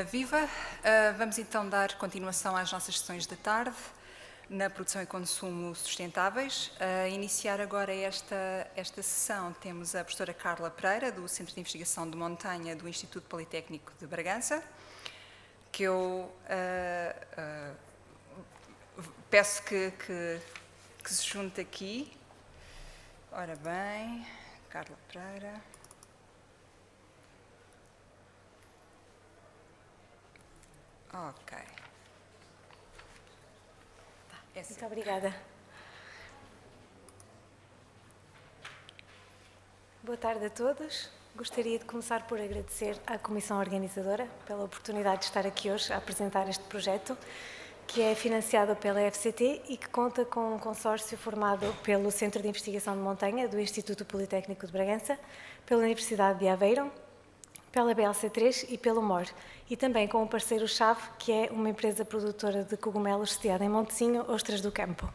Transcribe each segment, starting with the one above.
Viva! Vamos então dar continuação às nossas sessões da tarde na produção e consumo sustentáveis. A iniciar agora esta sessão temos a professora Carla Pereira, do Centro de Investigação de Montanha do Instituto Politécnico de Bragança, que eu peço que se junte aqui. Ora bem, Carla Pereira. Ok. Muito obrigada. Boa tarde a todos. Gostaria de começar por agradecer à Comissão Organizadora pela oportunidade de estar aqui hoje a apresentar este projeto, que é financiado pela FCT e que conta com um consórcio formado pelo Centro de Investigação de Montanha do Instituto Politécnico de Bragança, pela Universidade de Aveiro, pela BLC3 e pelo MOR, e também com um parceiro-chave, que é uma empresa produtora de cogumelos sediada em Montezinho, Ostras do Campo.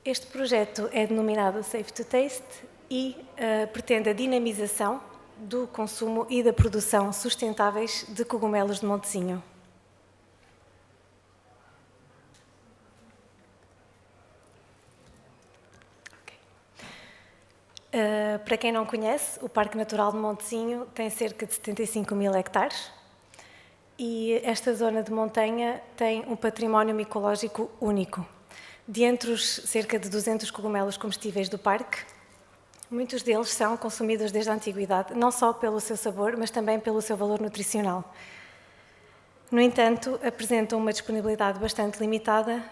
Este projeto é denominado Safe to Taste e pretende a dinamização do consumo e da produção sustentáveis de cogumelos de Montezinho. Para quem não conhece, o Parque Natural de Montezinho tem cerca de 75 mil hectares e esta zona de montanha tem um património micológico único. De entre os cerca de 200 cogumelos comestíveis do parque, muitos deles são consumidos desde a antiguidade, não só pelo seu sabor, mas também pelo seu valor nutricional. No entanto, apresentam uma disponibilidade bastante limitada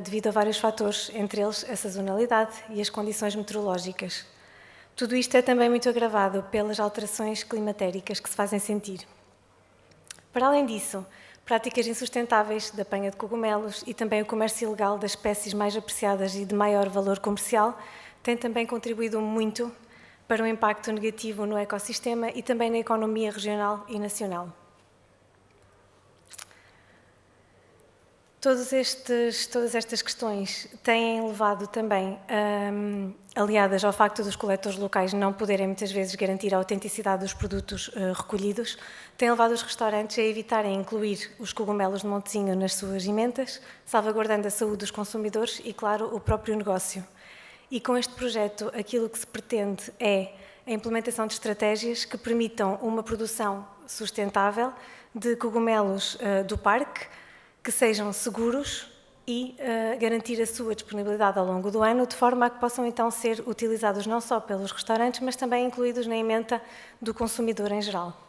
devido a vários fatores, entre eles a sazonalidade e as condições meteorológicas. Tudo isto é também muito agravado pelas alterações climatéricas que se fazem sentir. Para além disso, práticas insustentáveis da apanha de cogumelos e também o comércio ilegal das espécies mais apreciadas e de maior valor comercial têm também contribuído muito para um impacto negativo no ecossistema e também na economia regional e nacional. Todas estas questões têm levado também, aliadas ao facto dos coletores locais não poderem muitas vezes garantir a autenticidade dos produtos recolhidos, têm levado os restaurantes a evitarem incluir os cogumelos de Montezinho nas suas emendas, salvaguardando a saúde dos consumidores e, claro, o próprio negócio. E com este projeto, aquilo que se pretende é a implementação de estratégias que permitam uma produção sustentável de cogumelos do parque, que sejam seguros e garantir a sua disponibilidade ao longo do ano, de forma a que possam então ser utilizados não só pelos restaurantes, mas também incluídos na ementa do consumidor em geral.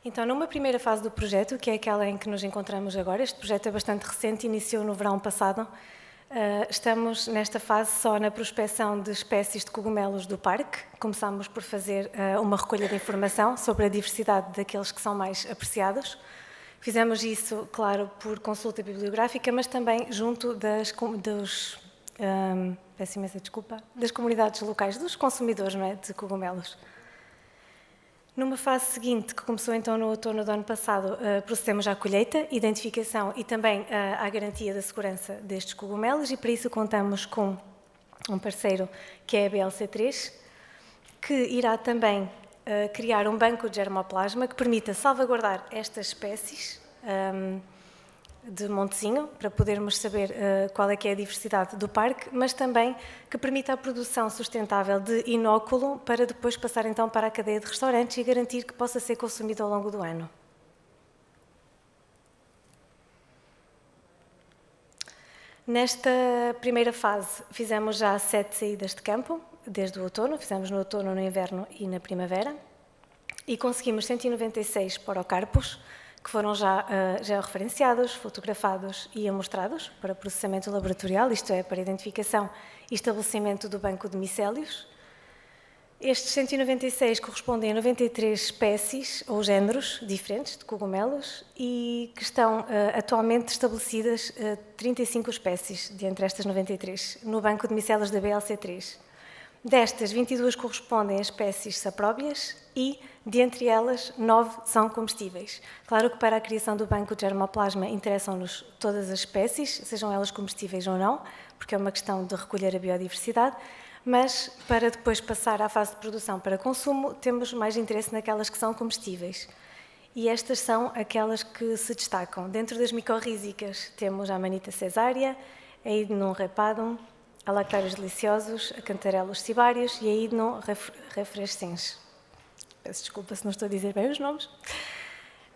Então, numa primeira fase do projeto, que é aquela em que nos encontramos agora, este projeto é bastante recente, iniciou no verão passado, estamos nesta fase só na prospecção de espécies de cogumelos do parque. Começámos por fazer uma recolha de informação sobre a diversidade daqueles que são mais apreciados. Fizemos isso, claro, por consulta bibliográfica, mas também junto das comunidades locais, dos consumidores, não é, de cogumelos. Numa fase seguinte, que começou então no outono do ano passado, procedemos à colheita, identificação e também à garantia da segurança destes cogumelos, e para isso contamos com um parceiro que é a BLC3, que irá também criar um banco de germoplasma que permita salvaguardar estas espécies de Montezinho, para podermos saber qual é que é a diversidade do parque, mas também que permita a produção sustentável de inóculo para depois passar então para a cadeia de restaurantes e garantir que possa ser consumido ao longo do ano. Nesta primeira fase fizemos já 7 saídas de campo, desde o outono, fizemos no outono, no inverno e na primavera, e conseguimos 196 porocarpos, que foram já georreferenciados, fotografados e amostrados para processamento laboratorial, isto é, para identificação e estabelecimento do banco de micélios. Estes 196 correspondem a 93 espécies ou géneros diferentes de cogumelos e que estão atualmente estabelecidas 35 espécies, de entre estas 93, no banco de micélios da BLC3. Destas, 22 correspondem a espécies sapróbias e, de entre elas, 9 são comestíveis. Claro que para a criação do banco de germoplasma interessam-nos todas as espécies, sejam elas comestíveis ou não, porque é uma questão de recolher a biodiversidade, mas para depois passar à fase de produção para consumo, temos mais interesse naquelas que são comestíveis. E estas são aquelas que se destacam. Dentro das micorrízicas temos a Amanita cesárea, a Hydnum repadum, a Lactários deliciosos, a Cantarelos cibários e a Hydnum refrescens. Peço desculpa se não estou a dizer bem os nomes.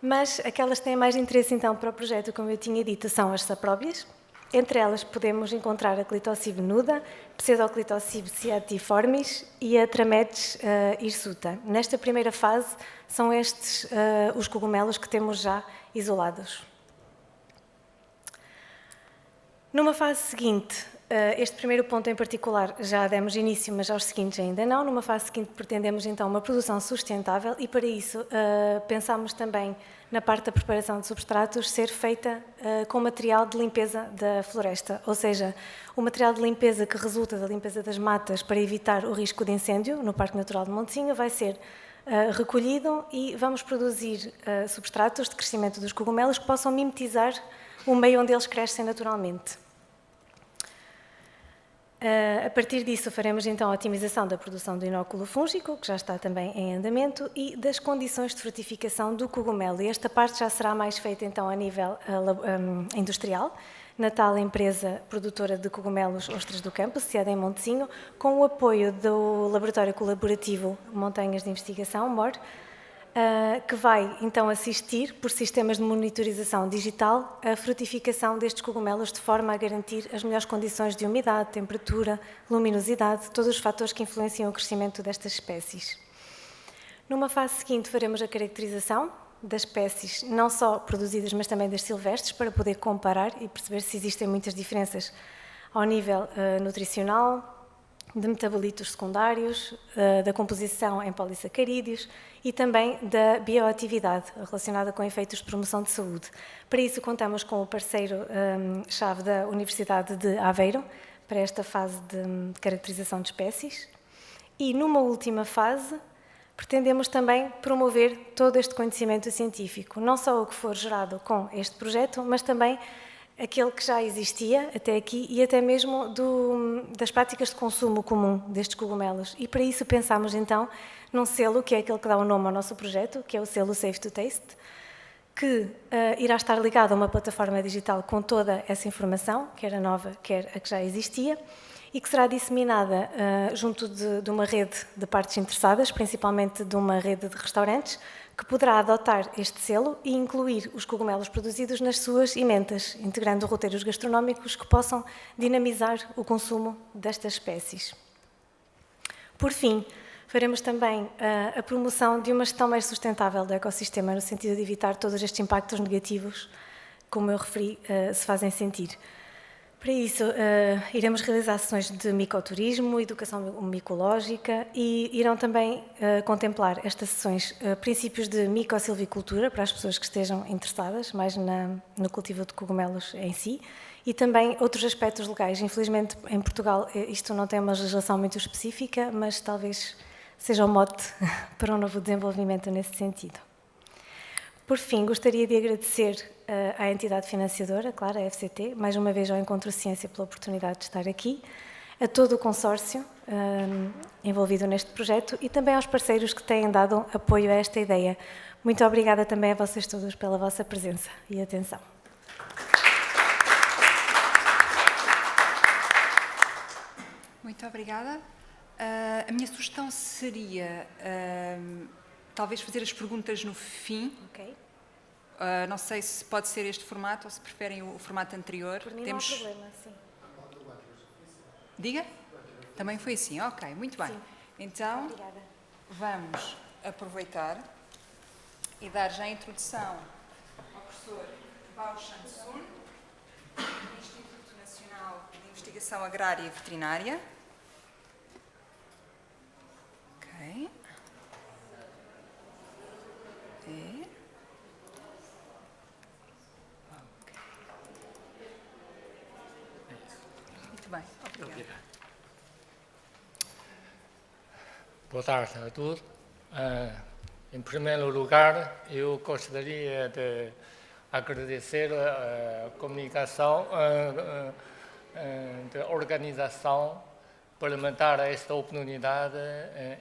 Mas aquelas que têm mais interesse então para o projeto, como eu tinha dito, são as sapróbias. Entre elas podemos encontrar a Clitocibe nuda, Pseudoclitocibe ciatiformis e a Trametes hirsuta. Nesta primeira fase, são estes os cogumelos que temos já isolados. Numa fase seguinte, este primeiro ponto em particular já demos início, mas aos seguintes ainda não. Numa fase seguinte pretendemos então uma produção sustentável e para isso pensamos também na parte da preparação de substratos ser feita com material de limpeza da floresta, ou seja, o material de limpeza que resulta da limpeza das matas para evitar o risco de incêndio no Parque Natural de Montesinho vai ser recolhido e vamos produzir substratos de crescimento dos cogumelos que possam mimetizar o meio onde eles crescem naturalmente. A partir disso, faremos então a otimização da produção do inóculo fúngico, que já está também em andamento, e das condições de frutificação do cogumelo. E esta parte já será mais feita então a nível industrial, na tal empresa produtora de cogumelos Ostras do Campo, sediada em Montesinho, com o apoio do Laboratório Colaborativo Montanhas de Investigação, MOR, que vai então assistir, por sistemas de monitorização digital, a frutificação destes cogumelos de forma a garantir as melhores condições de umidade, temperatura, luminosidade, todos os fatores que influenciam o crescimento destas espécies. Numa fase seguinte faremos a caracterização das espécies, não só produzidas, mas também das silvestres, para poder comparar e perceber se existem muitas diferenças ao nível nutricional, de metabolitos secundários, da composição em polissacarídeos e também da bioatividade relacionada com efeitos de promoção de saúde. Para isso, contamos com o parceiro-chave da Universidade de Aveiro, para esta fase de caracterização de espécies. E, numa última fase, pretendemos também promover todo este conhecimento científico, não só o que for gerado com este projeto, mas também aquele que já existia até aqui e até mesmo das práticas de consumo comum destes cogumelos. E para isso pensámos então num selo, que é aquele que dá o nome ao nosso projeto, que é o selo Safe to Taste, que irá estar ligado a uma plataforma digital com toda essa informação, quer a nova, quer a que já existia, e que será disseminada junto de uma rede de partes interessadas, principalmente de uma rede de restaurantes, que poderá adotar este selo e incluir os cogumelos produzidos nas suas ementas, integrando roteiros gastronómicos que possam dinamizar o consumo destas espécies. Por fim, faremos também a promoção de uma gestão mais sustentável do ecossistema, no sentido de evitar todos estes impactos negativos, como eu referi, se fazem sentir. Para isso, iremos realizar sessões de micoturismo, educação micológica e irão também contemplar estas sessões princípios de micossilvicultura para as pessoas que estejam interessadas mais no cultivo de cogumelos em si e também outros aspectos legais. Infelizmente, em Portugal, isto não tem uma legislação muito específica, mas talvez seja um mote para um novo desenvolvimento nesse sentido. Por fim, gostaria de agradecer à entidade financiadora, claro, a FCT, mais uma vez ao Encontro Ciência pela oportunidade de estar aqui, a todo o consórcio envolvido neste projeto e também aos parceiros que têm dado apoio a esta ideia. Muito obrigada também a vocês todos pela vossa presença e atenção. Muito obrigada. A minha sugestão seria talvez fazer as perguntas no fim. Ok. Não sei se pode ser este formato ou se preferem o formato anterior. Por mim não há problema, sim. Diga? Também foi assim, ok, muito bem. Sim. Então, Obrigada. vamos aproveitar e dar já a introdução ao professor Bao Shan-sun, do Instituto Nacional de Investigação Agrária e Veterinária. Ok. Muito bem, obrigada. Boa tarde a todos. Em primeiro lugar, eu gostaria de agradecer a comunicação da organização para me dar esta oportunidade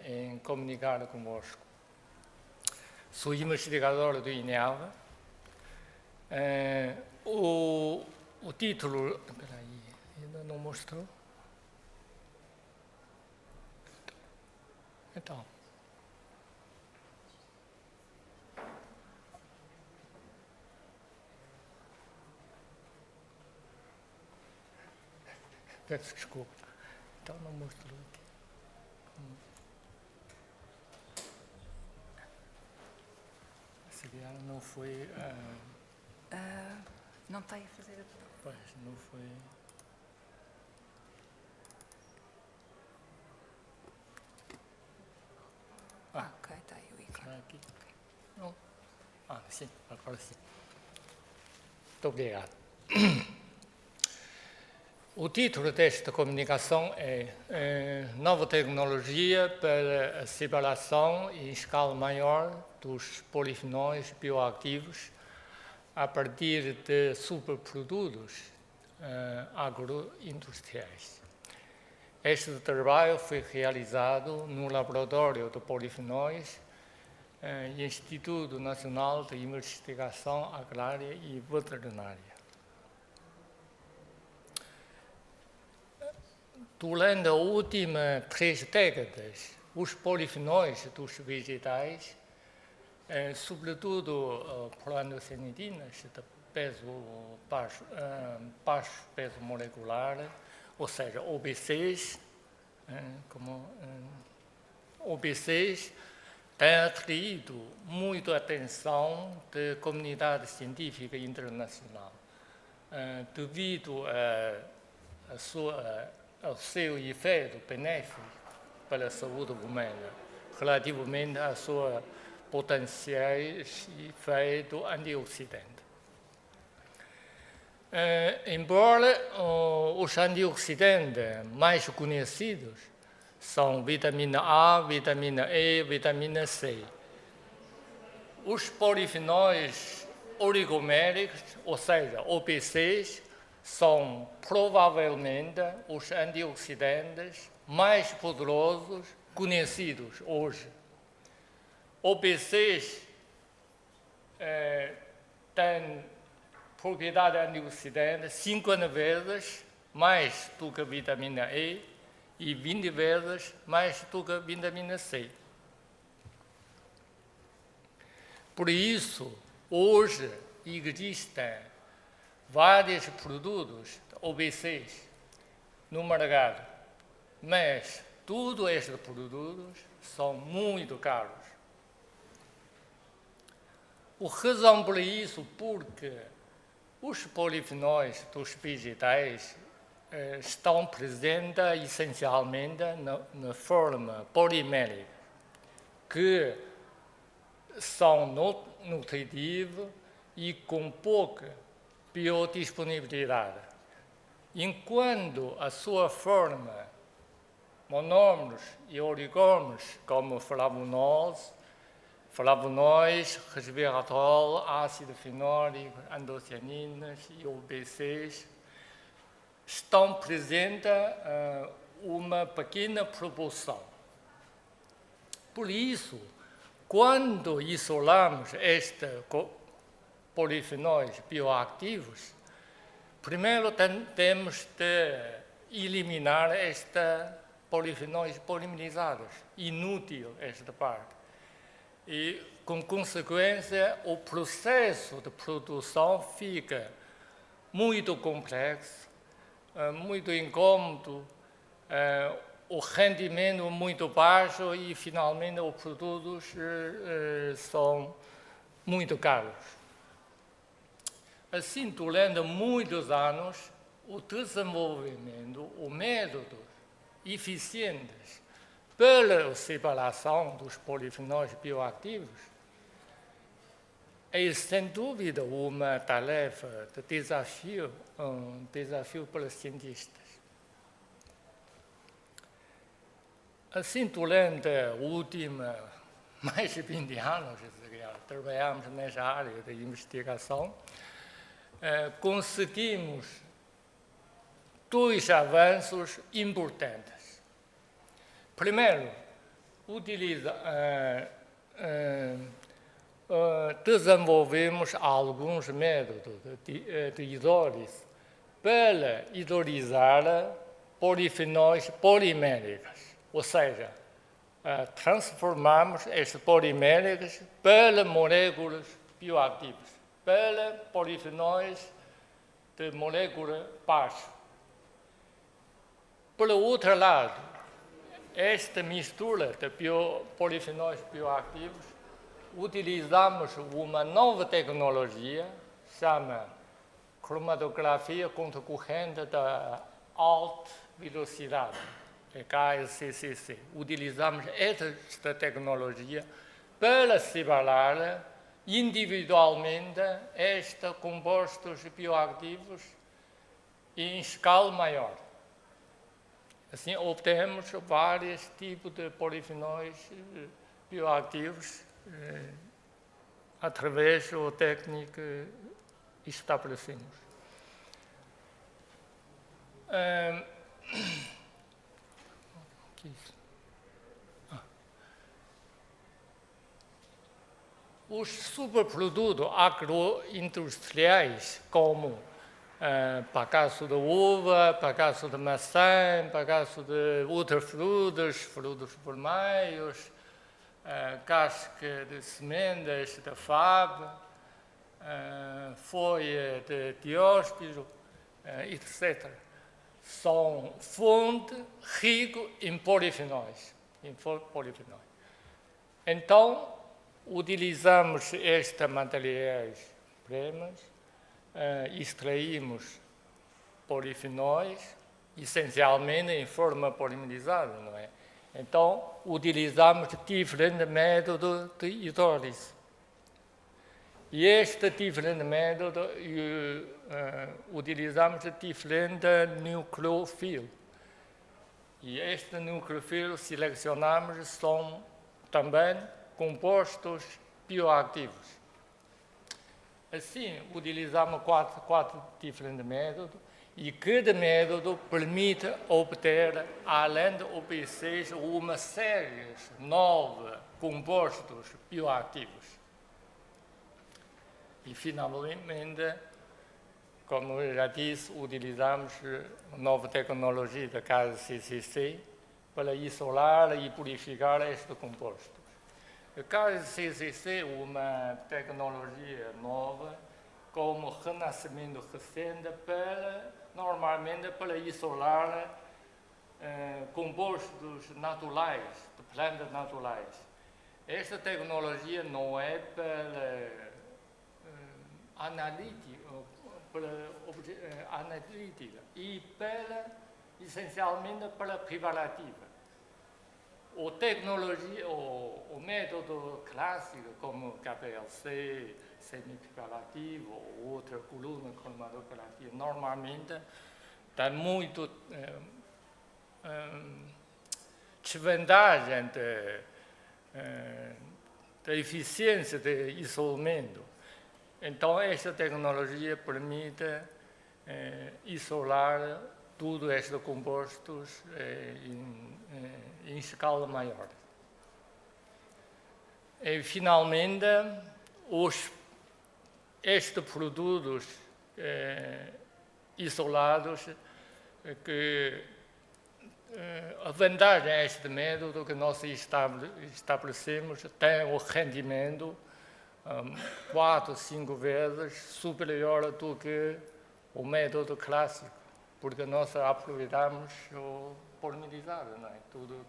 em comunicar convosco. Sou investigador do INEAV. O título... Espera aí, ainda não mostrou? Então... Peço desculpa. Então não mostrou aqui. Se calhar não foi... Não está aí a fazer a... Pois, não foi... Ok, está aí o ícone. Será aqui? Não. Sim, agora sim. Muito obrigado. O título desta comunicação é Nova Tecnologia para a separação em escala maior dos polifenóis bioativos a partir de superprodutos agroindustriais. Este trabalho foi realizado no Laboratório de Polifenóis e Instituto Nacional de Investigação Agrária e Veterinária. Durante as últimas 3 décadas, os polifenóis dos vegetais, sobretudo proandocenedinas de peso baixo peso molecular, ou seja, OBCs, OBCs, têm atraído muita atenção da comunidade científica internacional, devido ao seu efeito benéfico para a saúde humana, relativamente à sua potenciais efeito antioxidante. Embora os antioxidantes mais conhecidos são vitamina A, vitamina E, vitamina C, os polifenóis oligoméricos, ou seja, OPCs, são provavelmente os antioxidantes mais poderosos conhecidos hoje. OPCs têm propriedade antioxidante 50 vezes mais do que a vitamina E e 20 vezes mais do que a vitamina C. Por isso, hoje existem vários produtos OBCs no mercado, mas todos estes produtos são muito caros. A razão para isso porque os polifenóis dos vegetais estão presentes essencialmente na forma polimérica, que são nutritivos e com pouca biodisponibilidade, enquanto a sua forma monômeros e oligômeros, como flavonoides, resveratrol, ácido fenólico, antocianinas e OBCs, estão presentes uma pequena proporção. Por isso, quando isolamos estes polifenóis bioativos, primeiro temos de eliminar estes polifenóis polimerizados, inútil esta parte. E, com consequência, o processo de produção fica muito complexo, muito incômodo, o rendimento muito baixo e, finalmente, os produtos são muito caros. Assim, durante muitos anos, o desenvolvimento, o método eficientes para a separação dos polifenóis bioativos é, sem dúvida, uma tarefa de desafio, um desafio para os cientistas. Assim, durante os últimos mais de 20 anos, trabalhamos nessa área de investigação, conseguimos 2 avanços importantes. Primeiro, desenvolvemos alguns métodos de hidrólise para hidrolisar polifenóis poliméricos, ou seja, transformamos estes poliméricos para moléculas bioativas, para polifenóis de molécula baixa. Por outro lado, esta mistura de polifenóis bioativos, utilizamos uma nova tecnologia, chama cromatografia contracorrente da alta velocidade, KLCCC. Utilizamos esta tecnologia para separar individualmente estes compostos bioativos em escala maior. Assim, obtemos vários tipos de polifenóis bioativos através da técnica que estabelecemos. Os superprodutos agroindustriais, como bagaço de uva, bagaço de maçã, bagaço de outras frutas, frutos vermelhos, casca de sementes de favo, folha de dióspiro, etc. São fonte rica em polifenóis. Então, utilizamos estes matérias-primas, extraímos polifenóis, essencialmente em forma polimerizada, não é? Então, utilizamos diferentes métodos de hidrólise. E este diferente método, utilizamos diferentes nucleofilos. E estes nucleofilos selecionamos são também compostos bioativos. Assim, utilizamos quatro diferentes métodos e cada método permite obter, além de OP6, uma série de novos compostos bioativos. E, finalmente, como eu já disse, utilizamos a nova tecnologia da KLCCC para isolar e purificar estes compostos. A KLCCC é uma tecnologia nova, como renascimento recente, normalmente para isolar compostos naturais, de plantas naturais. Esta tecnologia não é para analítica e essencialmente para preparativa. O método clássico, como KPLC, semi-preparativo ou outra coluna cromatográfica, normalmente dá muito desvantagem da eficiência de isolamento. Então, esta tecnologia permite isolar todos estes compostos em escala maior. E, finalmente, estes produtos isolados, que a vantagem deste método que nós estabelecemos tem o rendimento 4 ou 5 vezes superior do que o método clássico, porque nós aproveitamos o polimerizado, não é? Tudo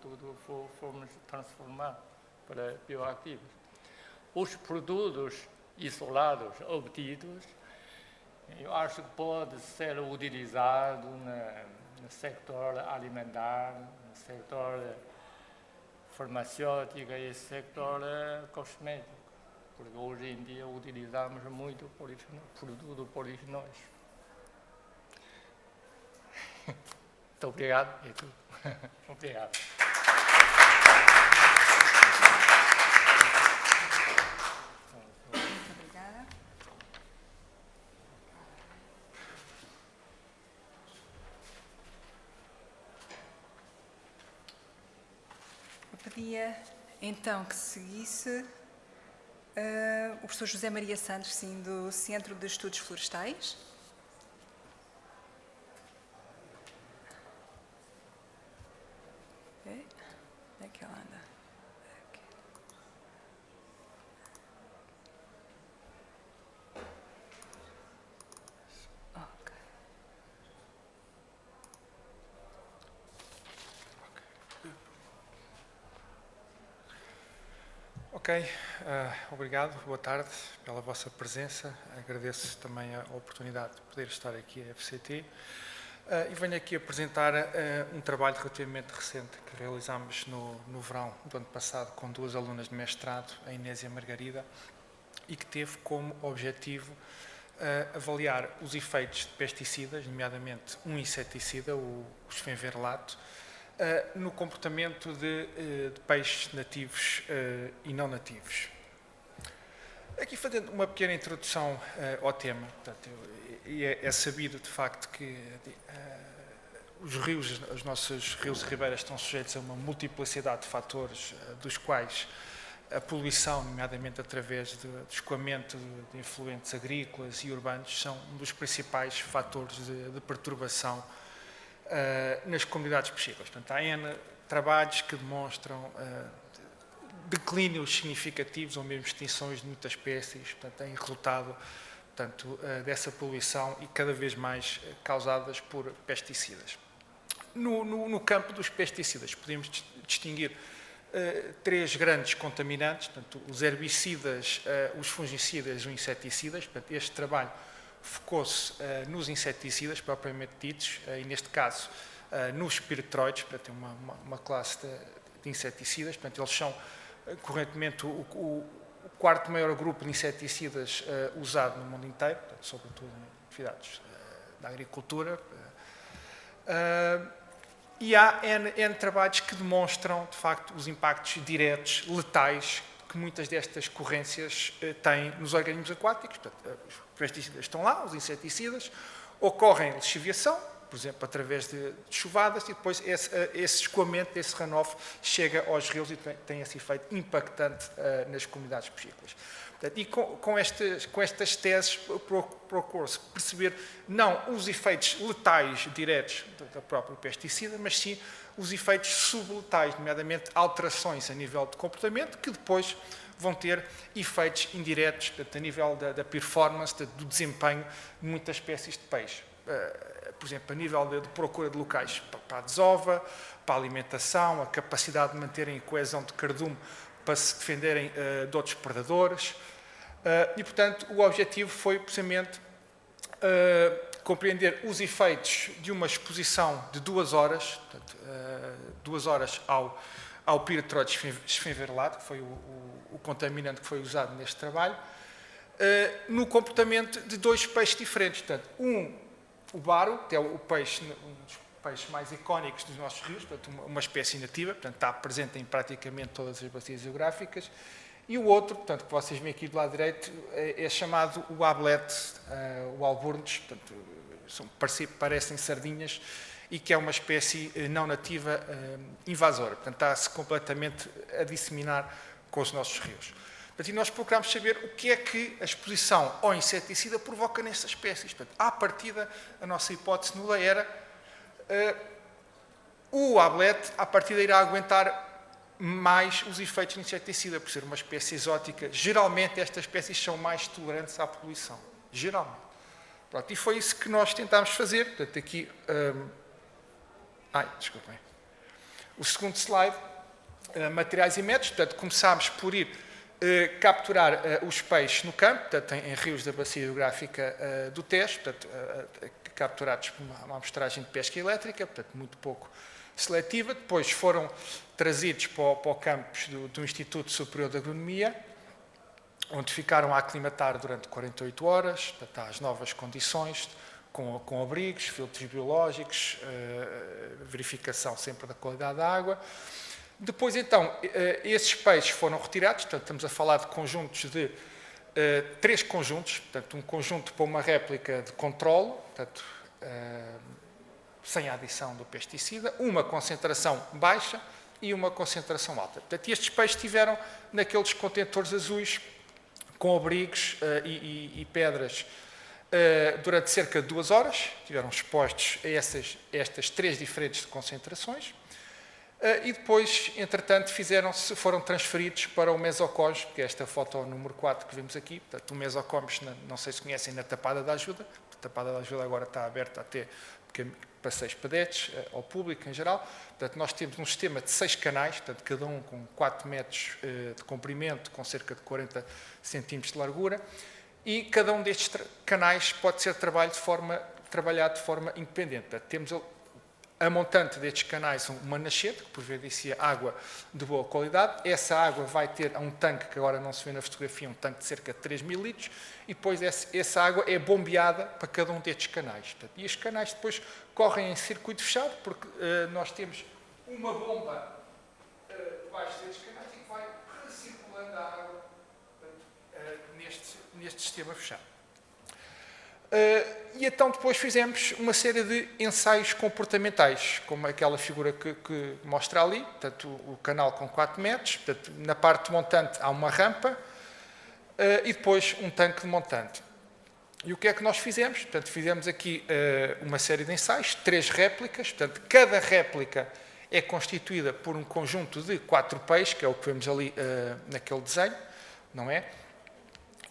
fomos transformados para bioativos. Os produtos isolados obtidos, eu acho que pode ser utilizado no setor alimentar, no setor farmacêutico e no setor cosmético, porque hoje em dia utilizamos muito produtos polifenóis. Muito obrigado. É tudo. Obrigado. Obrigada. pedia então que seguisse o professor José Maria Santos, sim, do Centro de Estudos Florestais. Okay. Onde é que ela anda? Aqui. Ok. Ok, obrigado, boa tarde pela vossa presença. Agradeço também a oportunidade de poder estar aqui à FCT. E venho aqui apresentar um trabalho relativamente recente que realizámos no verão do ano passado com 2 alunas de mestrado, a Inês e a Margarida, e que teve como objetivo avaliar os efeitos de pesticidas, nomeadamente um inseticida, o esfenverlato, no comportamento de peixes nativos e não nativos. Aqui fazendo uma pequena introdução ao tema, portanto, é sabido de facto que os rios, os nossos rios e ribeiras estão sujeitos a uma multiplicidade de fatores, dos quais a poluição, nomeadamente através do escoamento de efluentes agrícolas e urbanos, são um dos principais fatores de perturbação nas comunidades piscícolas. Portanto, há N trabalhos que demonstram declínios significativos ou mesmo extinções de muitas espécies, portanto, em resultado dessa poluição e cada vez mais causadas por pesticidas. No campo dos pesticidas, podemos distinguir 3 grandes contaminantes, portanto, os herbicidas, os fungicidas e os inseticidas. Portanto, este trabalho focou-se nos inseticidas propriamente ditos, e neste caso nos piretroides, portanto, é uma classe de inseticidas. Portanto, eles são correntemente o 4º maior grupo de inseticidas usado no mundo inteiro, portanto, sobretudo em atividades da agricultura. E há N trabalhos que demonstram, de facto, os impactos diretos, letais, que muitas destas ocorrências têm nos organismos aquáticos. Portanto, os pesticidas estão lá, os inseticidas, ocorrem lixiviação, por exemplo, através de chuvadas, e depois esse escoamento, esse runoff, chega aos rios e tem esse efeito impactante nas comunidades piscícolas. E com estas teses procura-se perceber não os efeitos letais diretos da própria pesticida, mas sim os efeitos subletais, nomeadamente alterações a nível de comportamento, que depois vão ter efeitos indiretos, portanto, a nível da performance, do desempenho de muitas espécies de peixe. Por exemplo, a nível de procura de locais para a desova, para a alimentação, a capacidade de manterem a coesão de cardume para se defenderem de outros predadores. E, portanto, o objetivo foi, precisamente, compreender os efeitos de uma exposição de 2 horas, portanto, 2 horas ao piretroide esfenverlato, que foi o contaminante que foi usado neste trabalho, no comportamento de 2 peixes diferentes. Portanto, o baro, que é um dos peixes mais icónicos dos nossos rios, portanto, uma espécie nativa, portanto, está presente em praticamente todas as bacias geográficas, e o outro, portanto, que vocês veem aqui do lado direito, é chamado o ablete, o alburnes, portanto, parecem sardinhas, e que é uma espécie não nativa invasora, portanto, está-se completamente a disseminar com os nossos rios. Portanto, e nós procuramos saber o que é que a exposição ao inseticida provoca nestas espécies. Portanto, à partida, a nossa hipótese nula era o ablete, à partida, irá aguentar mais os efeitos do inseticida, por ser uma espécie exótica. Geralmente, estas espécies são mais tolerantes à poluição. Geralmente. Pronto, e foi isso que nós tentámos fazer. Portanto, aqui... desculpem. O segundo slide, materiais e métodos. Portanto, começámos por ir capturar os peixes no campo, portanto, em rios da bacia hidrográfica do Tejo, portanto, capturados por uma amostragem de pesca elétrica, portanto, muito pouco seletiva. Depois foram trazidos para o campus do Instituto Superior de Agronomia, onde ficaram a aclimatar durante 48 horas, portanto, às novas condições, com abrigos, filtros biológicos, verificação sempre da qualidade da água. Depois, então, esses peixes foram retirados, portanto, estamos a falar de conjuntos de 3 conjuntos, portanto, um conjunto para uma réplica de controle, portanto, sem a adição do pesticida, uma concentração baixa e uma concentração alta. Portanto, estes peixes estiveram naqueles contentores azuis com abrigos e pedras durante cerca de 2 horas, estiveram expostos a estas 3 diferentes concentrações. E depois, entretanto, foram transferidos para o mesocosmos, que é esta foto número 4 que vemos aqui. Portanto, o mesocosmos, não sei se conhecem, na Tapada da Ajuda. A Tapada da Ajuda agora está aberta até passeios pedestres ao público em geral. Portanto, nós temos um sistema de 6 canais, portanto, cada um com 4 metros de comprimento, com cerca de 40 centímetros de largura. E cada um destes canais pode ser trabalhado de forma independente. Portanto, temos a montante destes canais uma nascente, que providencia água de boa qualidade. Essa água vai ter um tanque, que agora não se vê na fotografia, um tanque de cerca de 3 mil litros, e depois essa água é bombeada para cada um destes canais. Portanto, e os canais depois correm em circuito fechado, porque nós temos uma bomba debaixo destes canais e que vai recirculando a água neste sistema fechado. E então depois fizemos uma série de ensaios comportamentais, como aquela figura que mostra ali, portanto, o canal com 4 metros, portanto, na parte montante há uma rampa e depois um tanque de montante. E o que é que nós fizemos? Portanto, fizemos aqui uma série de ensaios, 3 réplicas, portanto, cada réplica é constituída por um conjunto de 4 peixes, que é o que vemos ali naquele desenho, não é?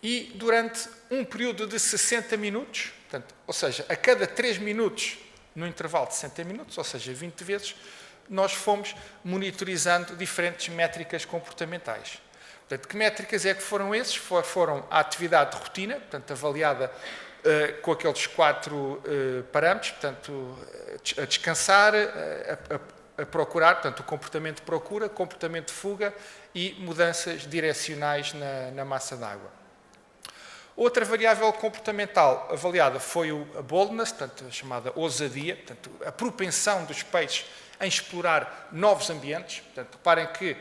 E durante um período de 60 minutos, portanto, ou seja, a cada 3 minutos, no intervalo de 60 minutos, ou seja, 20 vezes, nós fomos monitorizando diferentes métricas comportamentais. Portanto, que métricas é que foram esses? Foram a atividade de rotina, portanto, avaliada com aqueles 4 parâmetros, portanto, a descansar, a procurar, portanto, o comportamento de procura, comportamento de fuga e mudanças direcionais na massa d'água. Outra variável comportamental avaliada foi a boldness, portanto, a chamada ousadia, portanto, a propensão dos peixes em explorar novos ambientes. Portanto, reparem que,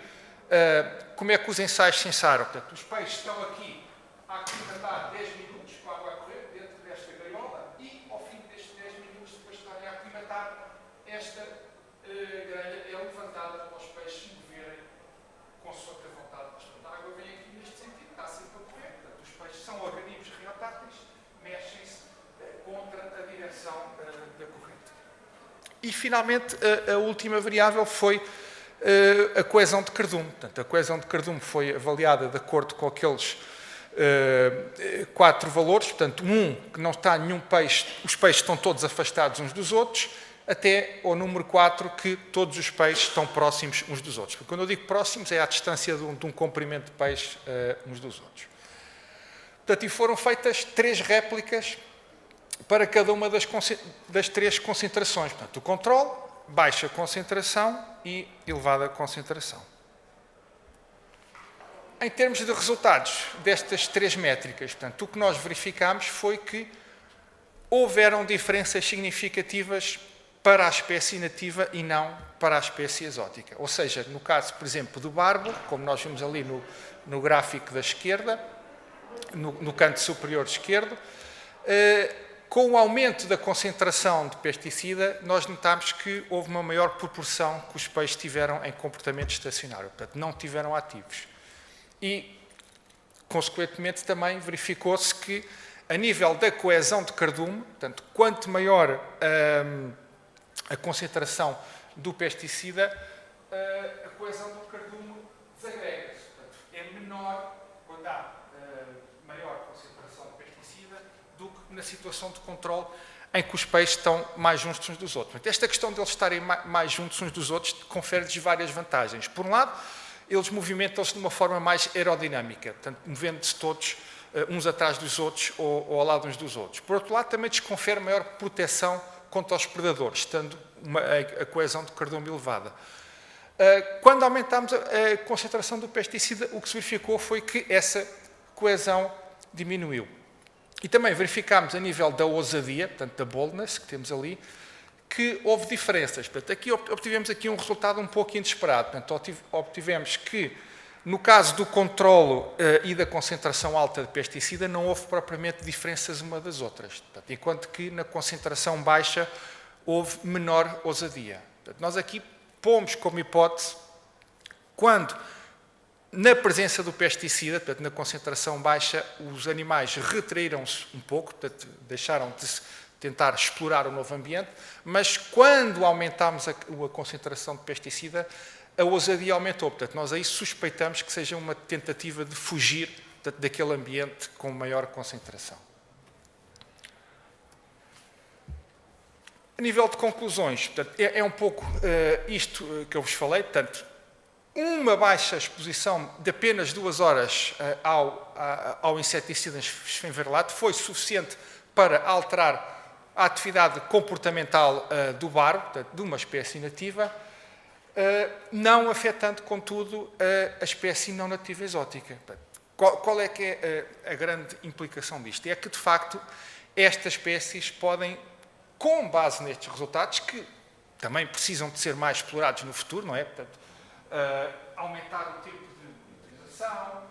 como é que os ensaios se ensaiaram? Portanto, os peixes estão aqui a aclimatar 10 minutos com a água a correr dentro desta gaiola e, ao fim destes 10 minutos, depois de estarem a aclimatar, esta grelha é levantada para os peixes se moverem consoante a vontade. Portanto, a água vem aqui neste sentido, está sempre a correr. Portanto, os peixes são organismos reotáteis, mexem-se contra a direção da corrente. E, finalmente, a última variável foi a coesão de cardume. Portanto, a coesão de cardume foi avaliada de acordo com aqueles 4 valores. Portanto, que não está nenhum peixe, os peixes estão todos afastados uns dos outros, até ao número 4, que todos os peixes estão próximos uns dos outros. Porque quando eu digo próximos, é à distância de um comprimento de peixe uns dos outros. Portanto, e foram feitas 3 réplicas para cada uma das 3 concentrações. Portanto, o controle, baixa concentração e elevada concentração. Em termos de resultados destas 3 métricas, portanto, o que nós verificámos foi que houveram diferenças significativas para a espécie nativa e não para a espécie exótica. Ou seja, no caso, por exemplo, do barbo, como nós vimos ali no gráfico da esquerda, no canto superior esquerdo, com o aumento da concentração de pesticida, nós notámos que houve uma maior proporção que os peixes tiveram em comportamento estacionário, portanto, não tiveram ativos. E, consequentemente, também verificou-se que, a nível da coesão de cardume, portanto, quanto maior a concentração do pesticida, a coesão do cardume desagrega-se. Portanto, é menor quando há maior concentração de pesticida do que na situação de controle em que os peixes estão mais juntos uns dos outros. Portanto, esta questão de eles estarem mais juntos uns dos outros confere-lhes várias vantagens. Por um lado, eles movimentam-se de uma forma mais aerodinâmica, portanto, movendo-se todos uns atrás dos outros ou ao lado uns dos outros. Por outro lado, também lhes confere maior proteção contra os predadores, estando a coesão de cardume elevada. Quando aumentámos a concentração do pesticida, o que se verificou foi que essa coesão diminuiu. E também verificámos a nível da ousadia, portanto, da boldness, que temos ali, que houve diferenças. Portanto, aqui obtivemos aqui um resultado um pouco inesperado. Portanto, obtivemos que, no caso do controlo e da concentração alta de pesticida, não houve propriamente diferenças uma das outras. Portanto, enquanto que na concentração baixa houve menor ousadia. Portanto, nós aqui pomos como hipótese Quando, na presença do pesticida, portanto, na concentração baixa, os animais retraíram-se um pouco, portanto, deixaram de tentar explorar o novo ambiente, mas quando aumentámos a concentração de pesticida, a ousadia aumentou. Portanto, nós aí suspeitamos que seja uma tentativa de fugir, portanto, daquele ambiente com maior concentração. A nível de conclusões, portanto, é um pouco isto que eu vos falei, portanto, uma baixa exposição de apenas 2 horas ao inseticida esfenverlato foi suficiente para alterar a atividade comportamental do baro, portanto, de uma espécie nativa, não afetando, contudo, a espécie não nativa exótica. Qual é que é a grande implicação disto? É que, de facto, estas espécies podem, com base nestes resultados, que também precisam de ser mais explorados no futuro, não é? Portanto, aumentar o tipo de utilização,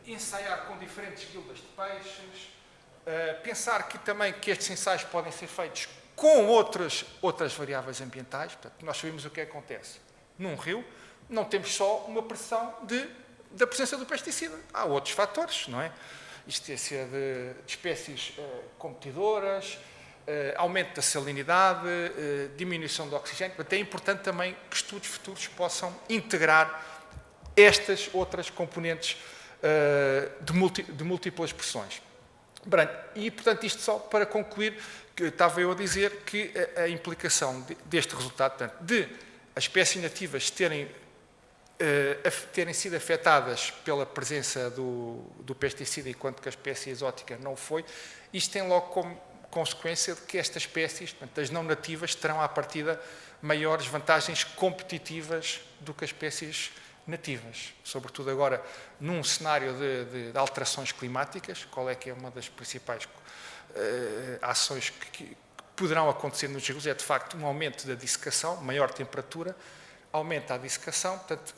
ensaiar com diferentes guildas de peixes, pensar que também que estes ensaios podem ser feitos com outras variáveis ambientais. Portanto, nós sabemos o que acontece. Num rio, não temos só uma pressão da presença do pesticida. Há outros fatores, não é? Existência de espécies competidoras, aumento da salinidade, diminuição do oxigênio. Portanto, é importante também que estudos futuros possam integrar estas outras componentes de múltiplas pressões. E, portanto, isto só para concluir, que estava eu a dizer que a implicação deste resultado, portanto, de as espécies nativas terem sido afetadas pela presença do pesticida, enquanto que a espécie exótica não foi, isto tem logo como consequência de que estas espécies, portanto, as não nativas, terão à partida maiores vantagens competitivas do que as espécies nativas. Sobretudo agora, num cenário de alterações climáticas, qual é que é uma das principais ações que poderão acontecer nos rios, é de facto um aumento da dissecação, maior temperatura, aumenta a dissecação, portanto,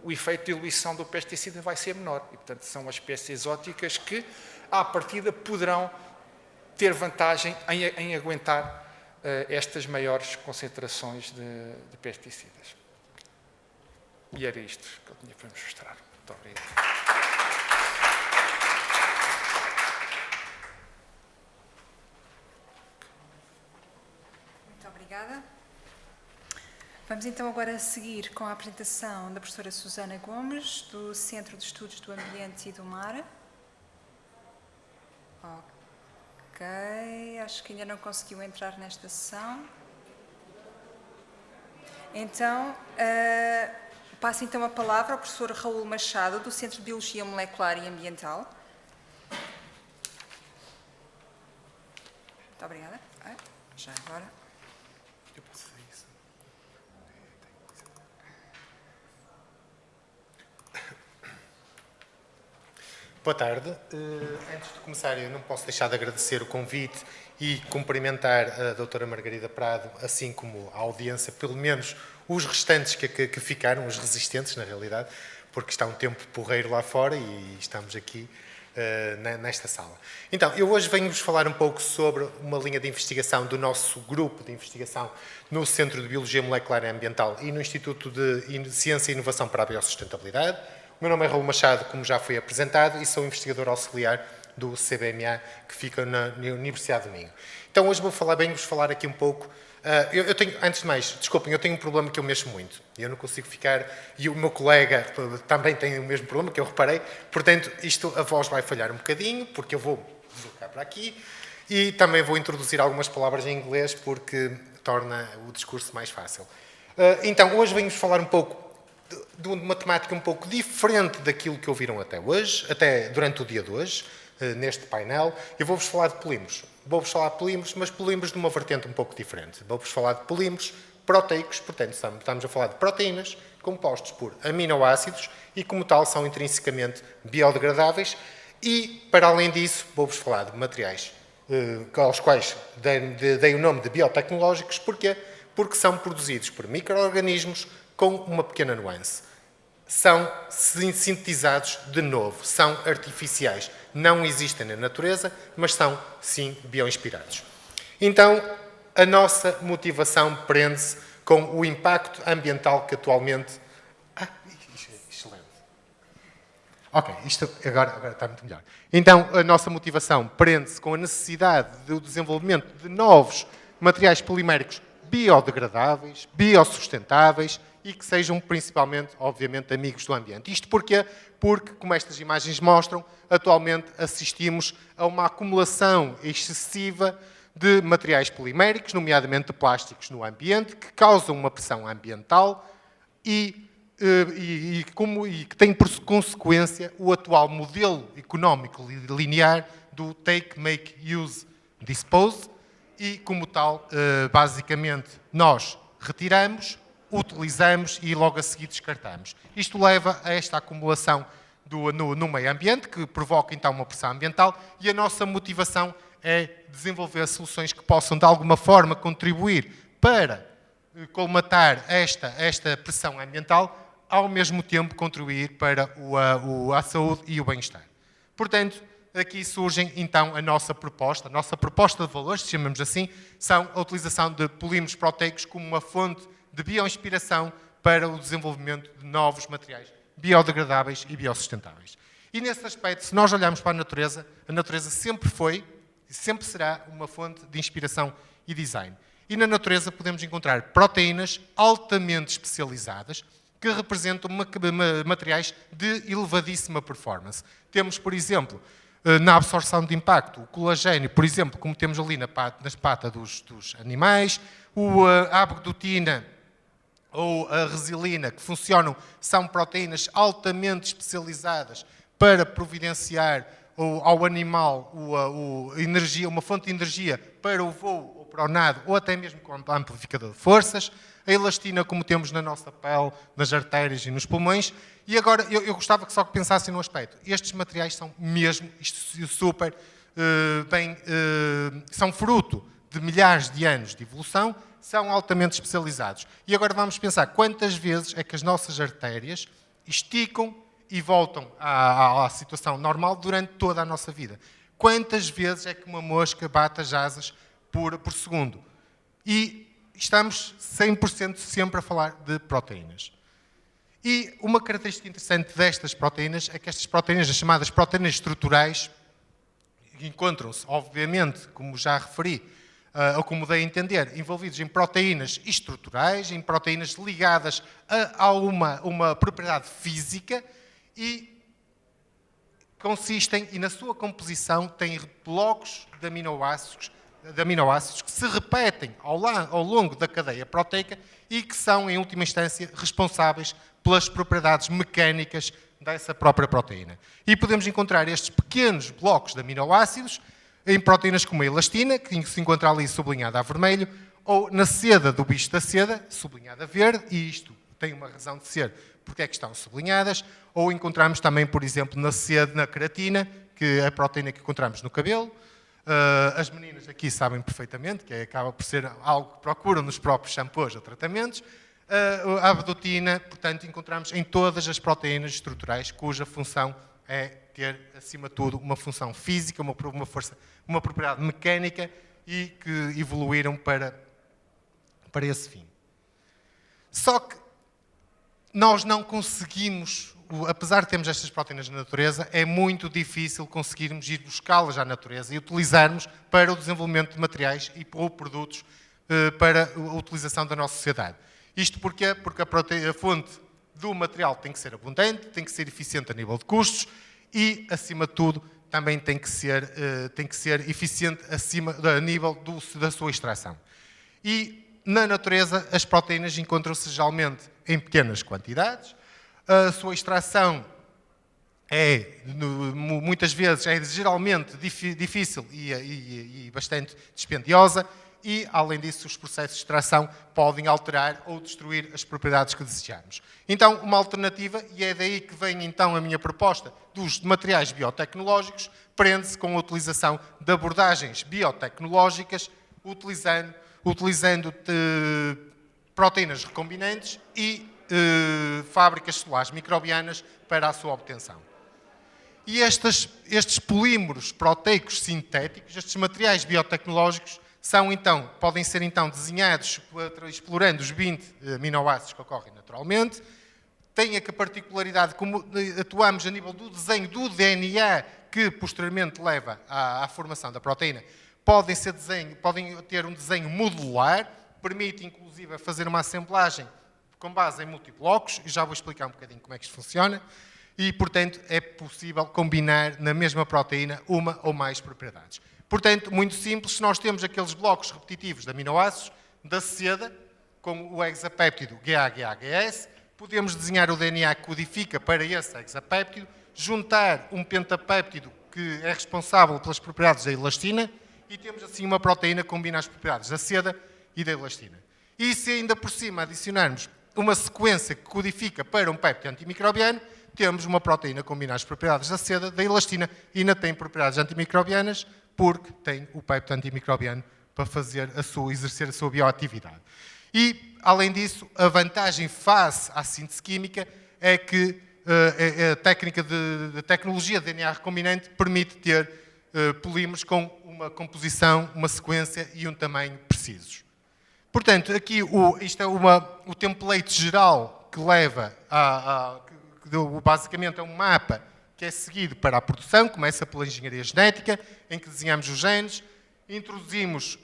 o efeito de diluição do pesticida vai ser menor. E, portanto, são as espécies exóticas que, à partida, poderão ter vantagem em aguentar estas maiores concentrações de pesticidas. E era isto que eu tinha para vos mostrar. Muito obrigado. Muito obrigada. Vamos então agora seguir com a apresentação da professora Susana Gomes, do Centro de Estudos do Ambiente e do Mar. Ok, acho que ainda não conseguiu entrar nesta sessão. Então, passo então a palavra ao professor Raul Machado, do Centro de Biologia Molecular e Ambiental. Muito obrigada. Já agora. Eu posso fazer isso? Boa tarde. Antes de começar, eu não posso deixar de agradecer o convite e cumprimentar a doutora Margarida Prado, assim como a audiência, pelo menos os restantes que ficaram, os resistentes, na realidade, porque está um tempo porreiro lá fora e estamos aqui nesta sala. Então, eu hoje venho-vos falar um pouco sobre uma linha de investigação do nosso grupo de investigação no Centro de Biologia Molecular e Ambiental e no Instituto de Ciência e Inovação para a Biosustentabilidade. O meu nome é Raul Machado, como já foi apresentado, e sou investigador auxiliar do CBMA, que fica na Universidade do Minho. Então, hoje vou falar aqui um pouco. Eu tenho, antes de mais, desculpem, eu tenho um problema que eu mexo muito. Eu não consigo ficar, e o meu colega também tem o mesmo problema, que eu reparei. Portanto, a voz vai falhar um bocadinho, porque eu vou deslocar para aqui, e também vou introduzir algumas palavras em inglês, porque torna o discurso mais fácil. Então, hoje venho-vos falar um pouco de uma temática um pouco diferente daquilo que ouviram até hoje, até durante o dia de hoje, neste painel. Eu vou-vos falar de polímeros. Vou-vos falar de polímeros, mas polímeros de uma vertente um pouco diferente. Vou-vos falar de polímeros proteicos, portanto, estamos a falar de proteínas compostos por aminoácidos e, como tal, são intrinsecamente biodegradáveis e, para além disso, vou-vos falar de materiais aos quais dei o nome de biotecnológicos. Porquê? Porque são produzidos por micro-organismos com uma pequena nuance. São sintetizados de novo, são artificiais. Não existem na natureza, mas são, sim, bioinspirados. Então, a nossa motivação prende-se com o impacto ambiental que atualmente Excelente. Ok, isto agora está muito melhor. Então, a nossa motivação prende-se com a necessidade do desenvolvimento de novos materiais poliméricos biodegradáveis, biossustentáveis e que sejam principalmente, obviamente, amigos do ambiente. Isto porquê? Porque, como estas imagens mostram, atualmente assistimos a uma acumulação excessiva de materiais poliméricos, nomeadamente de plásticos no ambiente, que causam uma pressão ambiental e que tem por consequência o atual modelo económico linear do take, make, use, dispose e, como tal, basicamente, nós retiramos, utilizamos e logo a seguir descartamos. Isto leva a esta acumulação no meio ambiente, que provoca então uma pressão ambiental e a nossa motivação é desenvolver soluções que possam, de alguma forma, contribuir para colmatar esta pressão ambiental, ao mesmo tempo contribuir para a saúde e o bem-estar. Portanto, aqui surgem então a nossa proposta de valores, chamamos assim, são a utilização de polímeros proteicos como uma fonte de bioinspiração para o desenvolvimento de novos materiais biodegradáveis e biossustentáveis. E nesse aspecto, se nós olharmos para a natureza sempre foi e sempre será uma fonte de inspiração e design. E na natureza podemos encontrar proteínas altamente especializadas que representam materiais de elevadíssima performance. Temos, por exemplo, na absorção de impacto, o colagênio, por exemplo, como temos ali nas patas dos animais, a abdutina ou a resilina, que são proteínas altamente especializadas para providenciar ao animal energia, uma fonte de energia para o voo, ou para o nado, ou até mesmo como amplificador de forças. A elastina, como temos na nossa pele, nas artérias e nos pulmões. E agora, eu gostava que só pensassem no aspecto. Estes materiais são mesmo, são fruto de milhares de anos de evolução, são altamente especializados. E agora vamos pensar quantas vezes é que as nossas artérias esticam e voltam à situação normal durante toda a nossa vida. Quantas vezes é que uma mosca bate as asas por segundo? E estamos 100% sempre a falar de proteínas. E uma característica interessante destas proteínas é que estas proteínas, as chamadas proteínas estruturais, encontram-se, obviamente, como já referi, ou como dei a entender, envolvidos em proteínas estruturais, em proteínas ligadas a uma propriedade física e consistem, e na sua composição, têm blocos de aminoácidos que se repetem ao longo da cadeia proteica e que são, em última instância, responsáveis pelas propriedades mecânicas dessa própria proteína. E podemos encontrar estes pequenos blocos de aminoácidos em proteínas como a elastina, que se encontra ali sublinhada a vermelho, ou na seda do bicho da seda, sublinhada a verde, e isto tem uma razão de ser porque é que estão sublinhadas, ou encontramos também, por exemplo, na seda, na queratina, que é a proteína que encontramos no cabelo. As meninas aqui sabem perfeitamente, que acaba por ser algo que procuram nos próprios shampoos ou tratamentos. A abdutina, portanto, encontramos em todas as proteínas estruturais, cuja função é ter, acima de tudo, uma função física, uma propriedade mecânica e que evoluíram para esse fim. Só que nós não conseguimos, apesar de termos estas proteínas na natureza, é muito difícil conseguirmos ir buscá-las à natureza e utilizarmos para o desenvolvimento de materiais ou produtos para a utilização da nossa sociedade. Isto porquê? Porque a fonte do material tem que ser abundante, tem que ser eficiente a nível de custos e, acima de tudo, também tem que ser eficiente a nível da sua extração. E, na natureza, as proteínas encontram-se geralmente em pequenas quantidades. A sua extração muitas vezes é geralmente difícil e bastante dispendiosa e, além disso, os processos de extração podem alterar ou destruir as propriedades que desejamos. Então, uma alternativa, e é daí que vem então a minha proposta dos materiais biotecnológicos, prende-se com a utilização de abordagens biotecnológicas, utilizando proteínas recombinantes e fábricas celulares microbianas para a sua obtenção. E estes polímeros proteicos sintéticos, estes materiais biotecnológicos, podem ser então desenhados explorando os 20 aminoácidos que ocorrem naturalmente, tem a particularidade, como atuamos a nível do desenho do DNA, que posteriormente leva à formação da proteína, podem ter um desenho modular, permite inclusive fazer uma assemblagem com base em multiblocos, e já vou explicar um bocadinho como é que isto funciona, e portanto é possível combinar na mesma proteína uma ou mais propriedades. Portanto, muito simples, se nós temos aqueles blocos repetitivos de aminoácidos da seda, com o hexapéptido GAGAGS, podemos desenhar o DNA que codifica para esse hexapéptido, juntar um pentapéptido que é responsável pelas propriedades da elastina e temos assim uma proteína que combina as propriedades da seda e da elastina. E se ainda por cima adicionarmos uma sequência que codifica para um péptido antimicrobiano, temos uma proteína que combina as propriedades da seda, da elastina e ainda tem propriedades antimicrobianas porque tem o péptido antimicrobiano para exercer a sua bioatividade. E, além disso, a vantagem face à síntese química é que a técnica de tecnologia de DNA recombinante permite ter polímeros com uma composição, uma sequência e um tamanho precisos. Portanto, aqui isto é o template geral que leva basicamente a um mapa que é seguido para a produção, começa pela engenharia genética, em que desenhamos os genes, introduzimos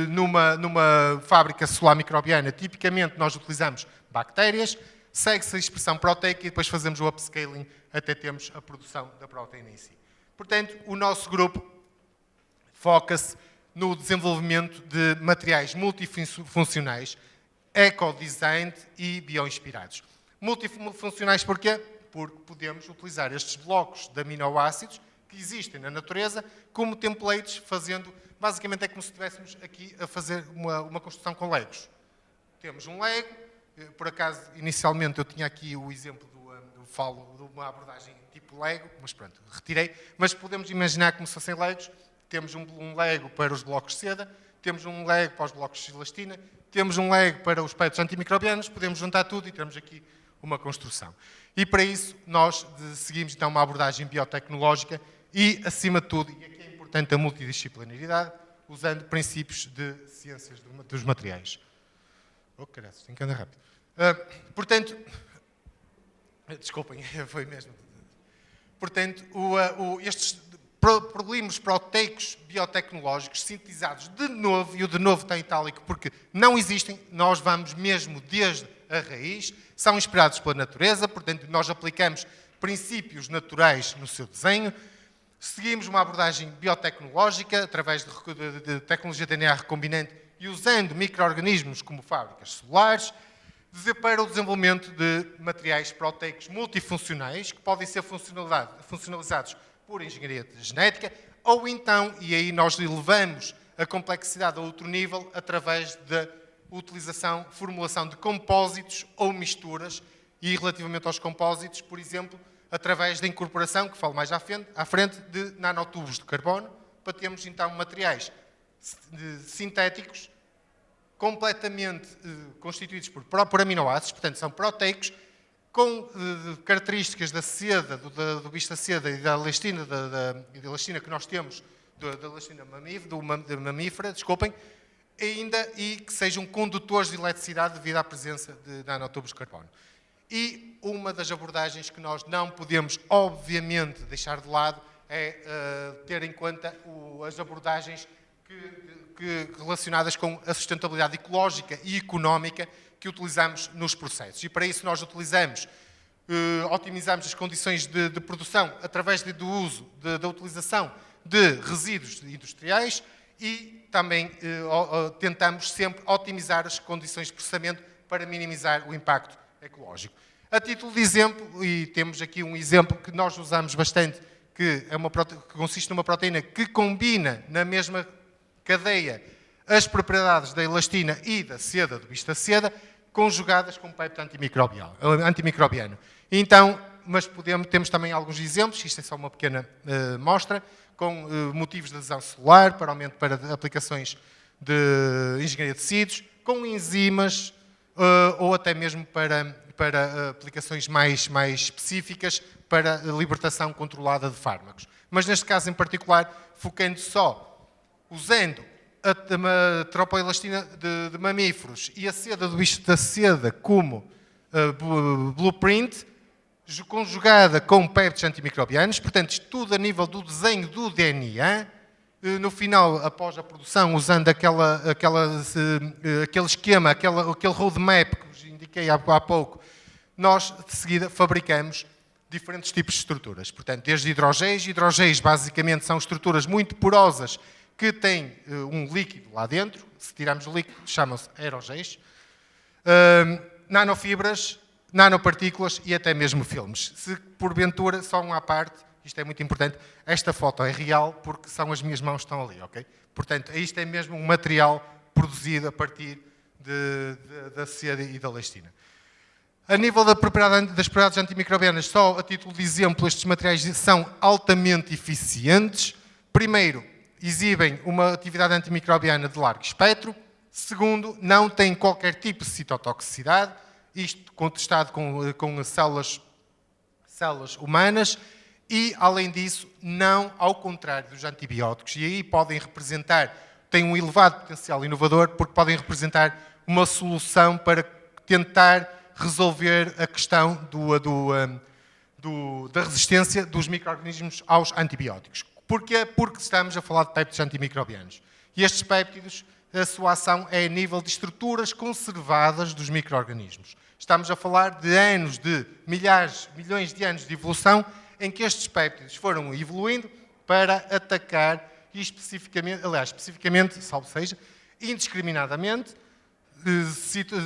numa fábrica celular microbiana, tipicamente nós utilizamos bactérias, segue-se a expressão proteica e depois fazemos o upscaling até termos a produção da proteína em si. Portanto, o nosso grupo foca-se no desenvolvimento de materiais multifuncionais, eco-designed e bioinspirados. Multifuncionais porquê? Porque podemos utilizar estes blocos de aminoácidos que existem na natureza como templates, fazendo, basicamente é como se estivéssemos aqui a fazer uma construção com legos. Temos um lego, por acaso, inicialmente eu tinha aqui o exemplo de uma abordagem tipo lego, mas pronto, retirei, mas podemos imaginar como se fossem legos. Temos um lego para os blocos de seda, temos um lego para os blocos de elastina, temos um lego para os péptidos antimicrobianos, podemos juntar tudo e temos aqui uma construção. E para isso nós seguimos então uma abordagem biotecnológica e, acima de tudo, e aqui é importante a multidisciplinaridade, usando princípios de ciências dos materiais. Oh, caralho, tenho que andar rápido. Portanto, desculpem, foi mesmo. Portanto, estes polímeros proteicos biotecnológicos sintetizados de novo, e o de novo está em itálico porque não existem, nós vamos mesmo desde a raiz, são inspirados pela natureza, portanto nós aplicamos princípios naturais no seu desenho, seguimos uma abordagem biotecnológica através de tecnologia de DNA recombinante e usando micro-organismos como fábricas celulares, para o desenvolvimento de materiais proteicos multifuncionais que podem ser funcionalizados por engenharia genética, ou então, e aí nós elevamos a complexidade a outro nível, através da utilização, formulação de compósitos ou misturas, e relativamente aos compósitos, por exemplo, através da incorporação, que falo mais à frente, de nanotubos de carbono, para termos então materiais sintéticos completamente constituídos por aminoácidos, portanto são proteicos, com características da seda, do bicho da seda e da elastina que nós temos, da elastina mamífera, desculpem, e que sejam condutores de eletricidade devido à presença de nanotubos de carbono. E uma das abordagens que nós não podemos, obviamente, deixar de lado é ter em conta as abordagens relacionadas com a sustentabilidade ecológica e económica que utilizamos nos processos. E para isso nós otimizamos as condições de produção através do uso, da utilização de resíduos industriais e também tentamos sempre otimizar as condições de processamento para minimizar o impacto ecológico. A título de exemplo, e temos aqui um exemplo que nós usamos bastante, que consiste numa proteína que combina na mesma cadeia as propriedades da elastina e da seda, do bicho da seda, conjugadas com um péptido antimicrobiano. Então, mas temos também alguns exemplos, isto é só uma pequena mostra, com motivos de adesão celular, para aplicações de engenharia de tecidos, com enzimas ou até mesmo para aplicações mais específicas para a libertação controlada de fármacos. Mas neste caso em particular, focando só, usando a tropoelastina de mamíferos e a seda do bicho da seda como blueprint, conjugada com péptidos antimicrobianos, portanto, isto tudo a nível do desenho do DNA. No final, após a produção, usando aquele esquema, aquele roadmap que vos indiquei há pouco, nós, de seguida, fabricamos diferentes tipos de estruturas. Portanto, desde hidrogéis. Hidrogéis, basicamente, são estruturas muito porosas que têm um líquido lá dentro. Se tirarmos o líquido, chamam-se aerogéis. Nanofibras, nanopartículas e até mesmo filmes. Se, porventura, só um à parte, isto é muito importante, esta foto é real porque são as minhas mãos que estão ali, ok? Portanto, isto é mesmo um material produzido a partir da seda e da lestina. A nível das propriedades antimicrobianas, só a título de exemplo, estes materiais são altamente eficientes. Primeiro, exibem uma atividade antimicrobiana de largo espectro. Segundo, não têm qualquer tipo de citotoxicidade. Isto contestado com células humanas. E, além disso, não ao contrário dos antibióticos. E aí podem representar, têm um elevado potencial inovador, porque podem representar uma solução para tentar resolver a questão da resistência dos micro-organismos aos antibióticos. Porquê? Porque estamos a falar de péptidos antimicrobianos. E estes péptidos, a sua ação é a nível de estruturas conservadas dos micro-organismos. Estamos a falar de anos, de milhões de anos de evolução, em que estes péptidos foram evoluindo para atacar especificamente, salvo seja, indiscriminadamente,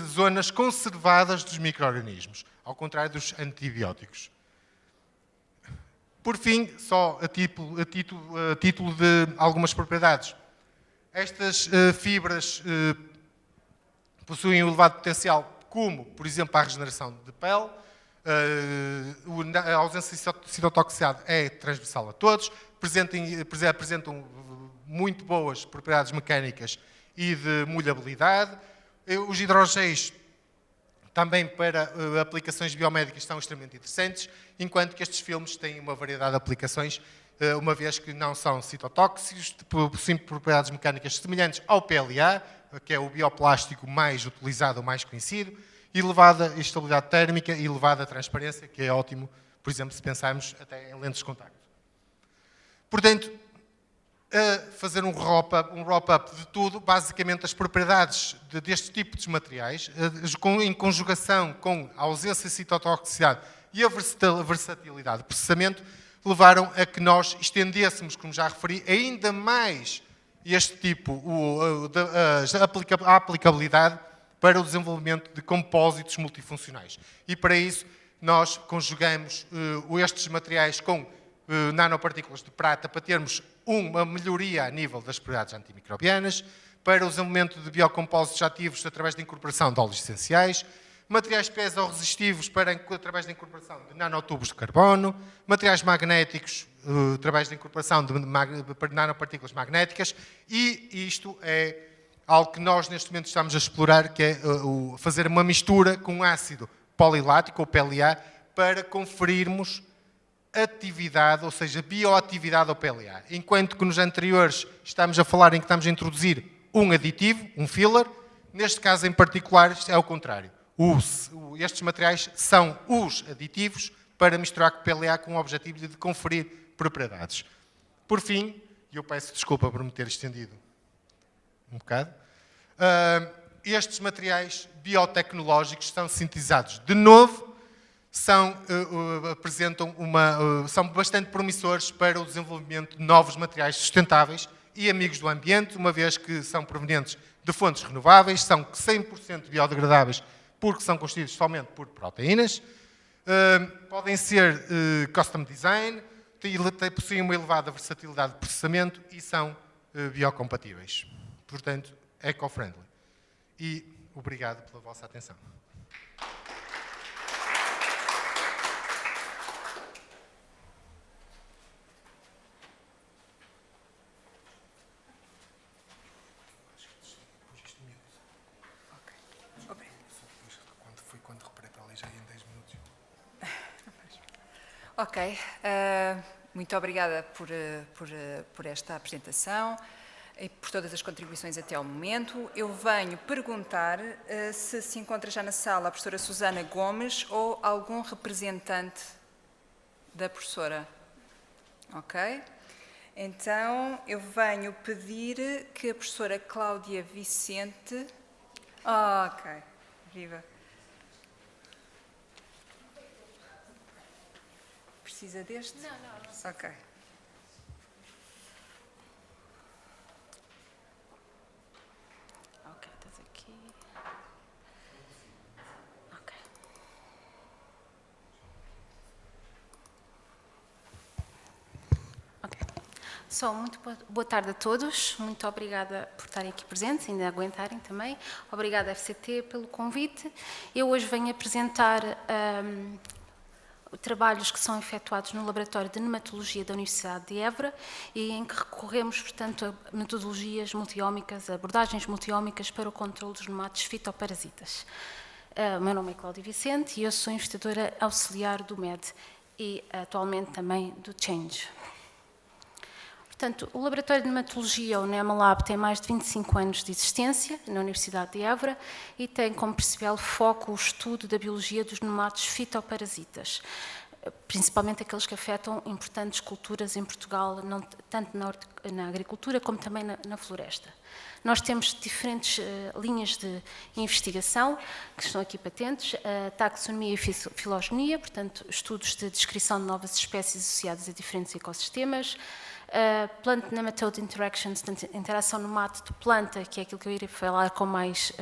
zonas conservadas dos micro-organismos, ao contrário dos antibióticos. Por fim, só a título de algumas propriedades. Estas fibras possuem um elevado potencial, como, por exemplo, a regeneração de pele. A ausência de citotoxicidade é transversal a todos, apresentam muito boas propriedades mecânicas e de molhabilidade. Os hidrogéis, também para aplicações biomédicas, são extremamente interessantes, enquanto que estes filmes têm uma variedade de aplicações, uma vez que não são citotóxicos, possuem propriedades mecânicas semelhantes ao PLA, que é o bioplástico mais utilizado, ou mais conhecido, elevada estabilidade térmica e elevada transparência, que é ótimo, por exemplo, se pensarmos até em lentes de contacto. Portanto, a fazer um wrap-up de tudo, basicamente as propriedades deste tipo de materiais, em conjugação com a ausência de citotoxicidade e a versatilidade de processamento, levaram a que nós estendêssemos, como já referi, ainda mais este tipo, a aplicabilidade para o desenvolvimento de compósitos multifuncionais. E para isso nós conjugamos estes materiais com nanopartículas de prata para termos uma melhoria a nível das propriedades antimicrobianas, para o desenvolvimento de biocompósitos ativos através da incorporação de óleos essenciais, materiais piezoresistivos através da incorporação de nanotubos de carbono, materiais magnéticos através da incorporação de nanopartículas magnéticas, e isto é algo que nós neste momento estamos a explorar, que é fazer uma mistura com ácido polilático, ou PLA, para conferirmos atividade, ou seja, bioatividade ao PLA. Enquanto que nos anteriores estamos a falar em que estamos a introduzir um aditivo, um filler, neste caso em particular é o contrário. Estes materiais são os aditivos para misturar com o PLA com o objetivo de conferir propriedades. Por fim, e eu peço desculpa por me ter estendido um bocado, estes materiais biotecnológicos são sintetizados de novo, são bastante promissores para o desenvolvimento de novos materiais sustentáveis e amigos do ambiente, uma vez que são provenientes de fontes renováveis, são 100% biodegradáveis porque são constituídos somente por proteínas, podem ser custom design, possuem uma elevada versatilidade de processamento e são biocompatíveis. Portanto, eco-friendly. E obrigado pela vossa atenção. Quando reparei para ali já ia em 10 minutos. Ok, muito obrigada por esta apresentação. e por todas as contribuições até ao momento. Eu venho perguntar se se encontra já na sala a professora Susana Gomes ou algum representante da professora. Ok? Então, eu venho pedir que a professora Cláudia Vicente... ok, viva. Precisa deste? Não. Ok. Ok, estás aqui. Ok. Ok. Só muito boa tarde a todos. Muito obrigada por estarem aqui presentes, ainda aguentarem também. Obrigada, FCT, pelo convite. Eu hoje venho apresentar trabalhos que são efetuados no Laboratório de Nematologia da Universidade de Évora e em que recorremos, portanto, a metodologias multiómicas, abordagens multiómicas para o controle dos nematos fitoparasitas. O meu nome é Cláudia Vicente e eu sou investigadora auxiliar do MED e atualmente também do Change. Portanto, o Laboratório de Nematologia, o NemaLab, tem mais de 25 anos de existência na Universidade de Évora e tem como principal foco o estudo da biologia dos nematos fitoparasitas, principalmente aqueles que afetam importantes culturas em Portugal, tanto na agricultura como também na floresta. Nós temos diferentes linhas de investigação que estão aqui patentes, a taxonomia e filogenia, portanto, estudos de descrição de novas espécies associadas a diferentes ecossistemas, Plant Nematode Interactions, portanto, interação nemato-planta, que é aquilo que eu irei falar com mais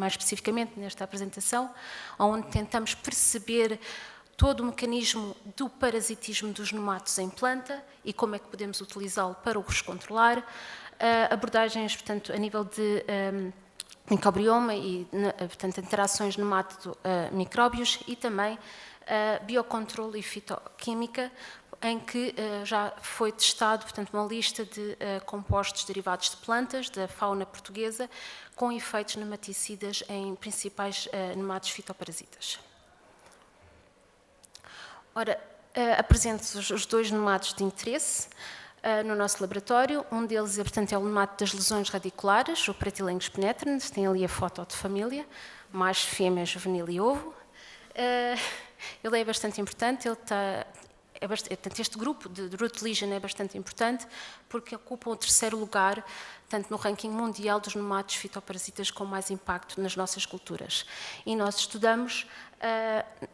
especificamente nesta apresentação, onde tentamos perceber todo o mecanismo do parasitismo dos nematos em planta e como é que podemos utilizá-lo para os controlar, abordagens, portanto, a nível de microbioma e, portanto, interações nemato-micróbios e também biocontrole e fitoquímica, em que já foi testado, portanto, uma lista de compostos derivados de plantas da fauna portuguesa com efeitos nematicidas em principais nematos fitoparasitas. Ora, apresento-vos os dois nematos de interesse no nosso laboratório. Um deles, portanto, é o nemato das lesões radiculares, o Pratylenchus penetrans, tem ali a foto de família, macho, fêmea, juvenil e ovo. Ele é bastante importante, portanto, este grupo de root lesion é bastante importante porque ocupa o terceiro lugar, tanto no ranking mundial dos nematos fitoparasitas com mais impacto nas nossas culturas. E nós estudamos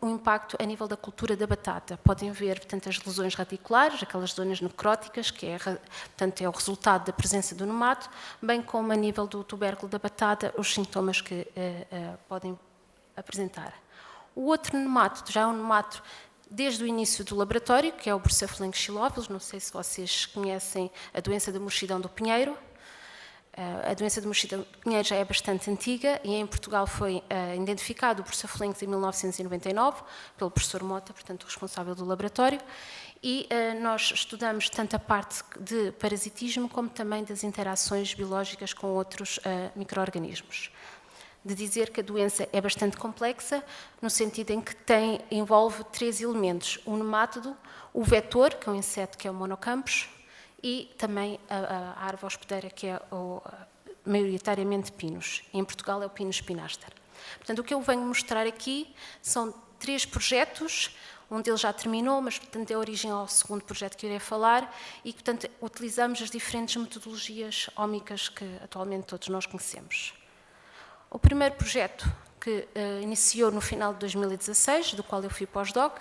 o impacto a nível da cultura da batata. Podem ver, portanto, as lesões radiculares, aquelas zonas necróticas, que portanto, é o resultado da presença do nemato, bem como a nível do tubérculo da batata, os sintomas que podem apresentar. O outro nemato, já é um nemato desde o início do laboratório, que é o Bursaphyllenchus xylophyllus. Não sei se vocês conhecem a doença da murchidão do pinheiro. A doença da murchidão do pinheiro já é bastante antiga e em Portugal foi identificado o Bursaphyllenchus em 1999 pelo professor Mota, portanto, responsável do laboratório. E nós estudamos tanto a parte de parasitismo como também das interações biológicas com outros micro-organismos. De dizer que a doença é bastante complexa, no sentido em que envolve três elementos: o nemátodo, o vetor, que é um inseto que é o monocampos, e também a árvore hospedeira, que é maioritariamente pinus. Em Portugal é o Pinus spinaster. Portanto, o que eu venho mostrar aqui são três projetos. Um deles já terminou, mas, portanto, é a origem ao segundo projeto que eu irei falar e, portanto, utilizamos as diferentes metodologias ómicas que atualmente todos nós conhecemos. O primeiro projeto, que iniciou no final de 2016, do qual eu fui pós-doc,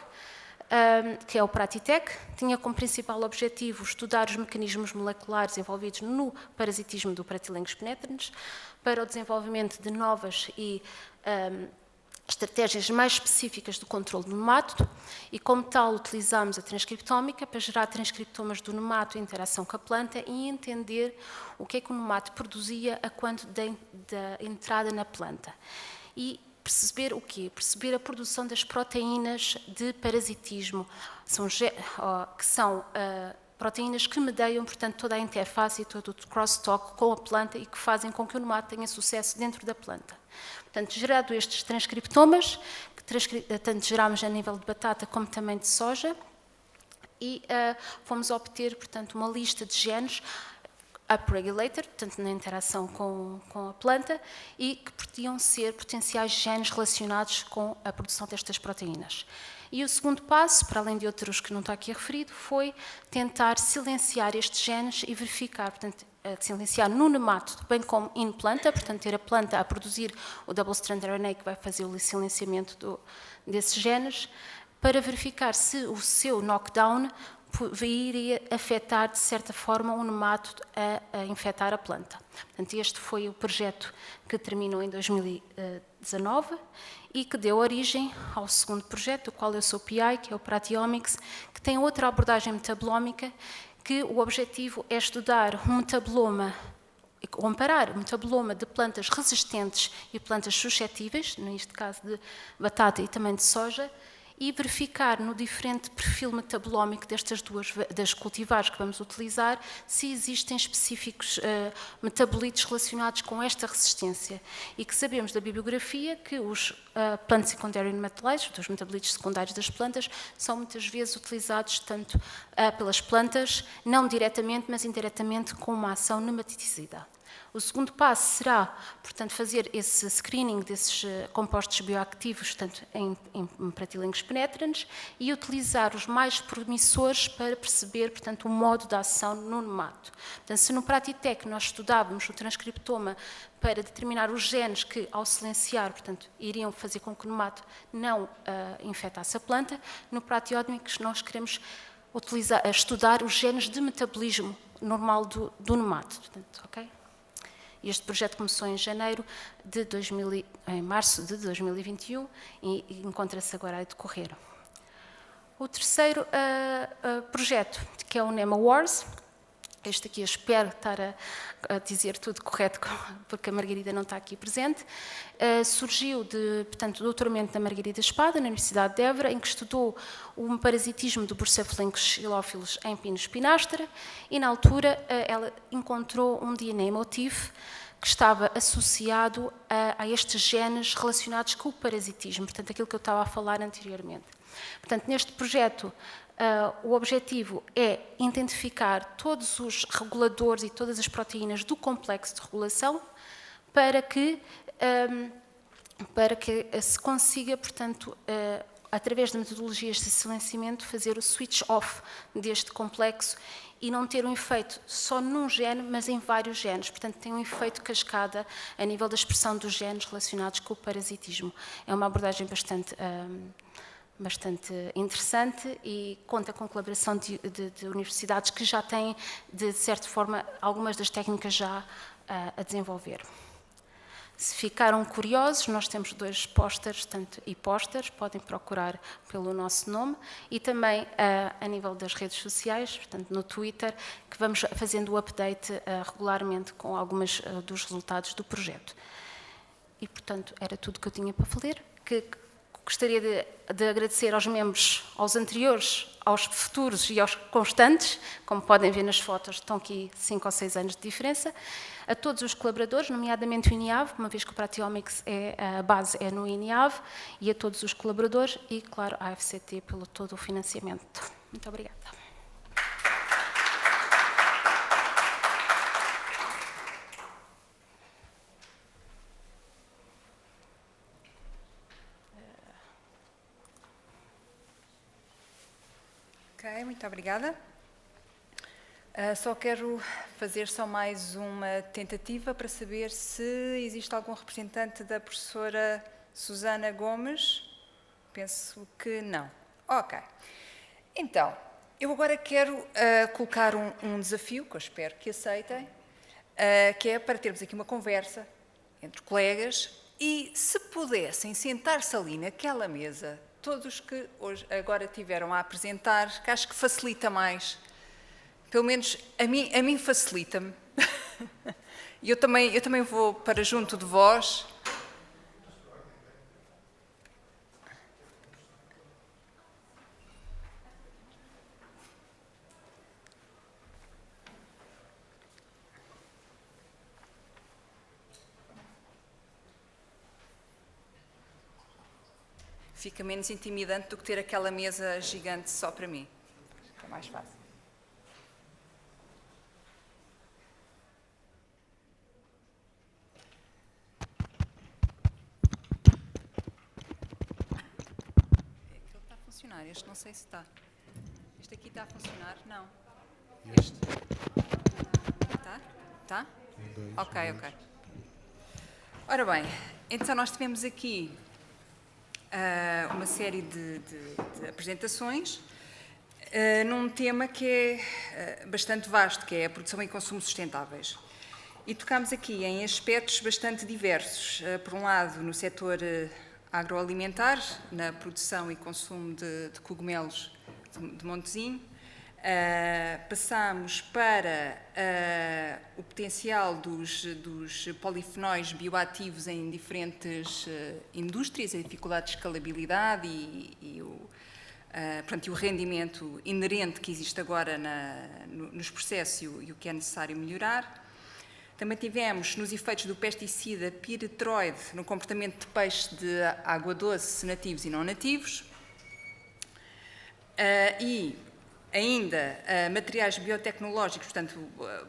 que é o Pratitec, tinha como principal objetivo estudar os mecanismos moleculares envolvidos no parasitismo do Pratylenchus penetrans para o desenvolvimento de novas e estratégias mais específicas do controle do nemátodo e, como tal, utilizamos a transcriptómica para gerar transcriptomas do nemato em interação com a planta e entender o que é que o nemato produzia a quanto da entrada na planta. E perceber o quê? Perceber a produção das proteínas de parasitismo, que são proteínas que medeiam, portanto, toda a interface e todo o crosstalk com a planta e que fazem com que o nemato tenha sucesso dentro da planta. Portanto, gerado estes transcriptomas, que tanto gerámos a nível de batata como também de soja, e fomos obter, portanto, uma lista de genes upregulator, portanto na interação com a planta, e que podiam ser potenciais genes relacionados com a produção destas proteínas. E o segundo passo, para além de outros que não está aqui referido, foi tentar silenciar estes genes e verificar, portanto, silenciar no nemato, bem como in planta, portanto ter a planta a produzir o double-strand RNA que vai fazer o silenciamento desses genes, para verificar se o seu knockdown iria afetar, de certa forma, o nemato a infectar a planta. Portanto, este foi o projeto que terminou em 2019 e que deu origem ao segundo projeto, do qual eu sou PI, que é o Proteomics, que tem outra abordagem metabolómica, que o objetivo é estudar um metaboloma, comparar o metaboloma de plantas resistentes e plantas suscetíveis, neste caso de batata e também de soja, e verificar no diferente perfil metabolómico das cultivares que vamos utilizar se existem específicos metabolitos relacionados com esta resistência. E que sabemos da bibliografia que os plant secondary metabolites, os metabolitos secundários das plantas, são muitas vezes utilizados tanto pelas plantas, não diretamente, mas indiretamente com uma ação nematicida. O segundo passo será, portanto, fazer esse screening desses compostos bioativos, tanto em pratilengos penetrantes, e utilizar os mais promissores para perceber, portanto, o modo de ação no nemato. Portanto, se no Pratitec nós estudávamos o transcriptoma para determinar os genes que, ao silenciar, portanto, iriam fazer com que o nemato não infectasse a planta, no Proteomics nós queremos estudar os genes de metabolismo normal do nemato. Portanto, ok? Este projeto começou em março de 2021 e encontra-se agora a decorrer. O terceiro projeto, que é o NEMA Wars, este aqui eu espero estar a dizer tudo correto, porque a Margarida não está aqui presente, surgiu portanto, do doutoramento da Margarida Espada, na Universidade de Évora, em que estudou o parasitismo do Bursiophilinx xylophilos em Pinus pinastra, e na altura ela encontrou um DNA motif que estava associado a estes genes relacionados com o parasitismo, portanto, aquilo que eu estava a falar anteriormente. Portanto, neste projeto, o objetivo é identificar todos os reguladores e todas as proteínas do complexo de regulação para que se consiga, portanto, através de metodologias de silenciamento, fazer o switch off deste complexo e não ter um efeito só num gene, mas em vários genes. Portanto, tem um efeito cascada a nível da expressão dos genes relacionados com o parasitismo. É uma abordagem bastante interessante e conta com colaboração de universidades que já têm, de certa forma, algumas das técnicas já a desenvolver. Se ficaram curiosos, nós temos 2 posters, podem procurar pelo nosso nome, e também a nível das redes sociais, portanto no Twitter, que vamos fazendo o update regularmente com alguns dos resultados do projeto. E, portanto, era tudo que eu tinha para falar. Gostaria de agradecer aos membros, aos anteriores, aos futuros e aos constantes, como podem ver nas fotos, estão aqui 5 ou 6 anos de diferença, a todos os colaboradores, nomeadamente o INIAV, uma vez que o Proteomics a base é no INIAV, e a todos os colaboradores e, claro, à FCT pelo todo o financiamento. Muito obrigada. Ok, muito obrigada. Só quero fazer mais uma tentativa para saber se existe algum representante da professora Susana Gomes. Penso que não. Ok. Então, eu agora quero colocar um desafio, que eu espero que aceitem, que é para termos aqui uma conversa entre colegas e, se pudessem, sentar-se ali naquela mesa, todos que agora tiveram a apresentar, que acho que facilita mais. Pelo menos a mim facilita-me. Eu também vou para junto de vós. Fica menos intimidante do que ter aquela mesa gigante só para mim. É mais fácil. funcionar. Este não sei se está. Este aqui está a funcionar? Não. Este. Está? Está? Ok, ok. Ora bem, então nós tivemos aqui uma série de apresentações num tema que é bastante vasto, que é a produção e consumo sustentáveis. E tocámos aqui em aspectos bastante diversos. Por um lado, no setor agroalimentar, na produção e consumo de cogumelos de Montezinho. Passámos para o potencial dos polifenóis bioativos em diferentes indústrias, a dificuldade de escalabilidade e o rendimento inerente que existe agora nos processos e o que é necessário melhorar. Também tivemos nos efeitos do pesticida piretroide no comportamento de peixe de água doce nativos e não nativos. E ainda materiais biotecnológicos, portanto,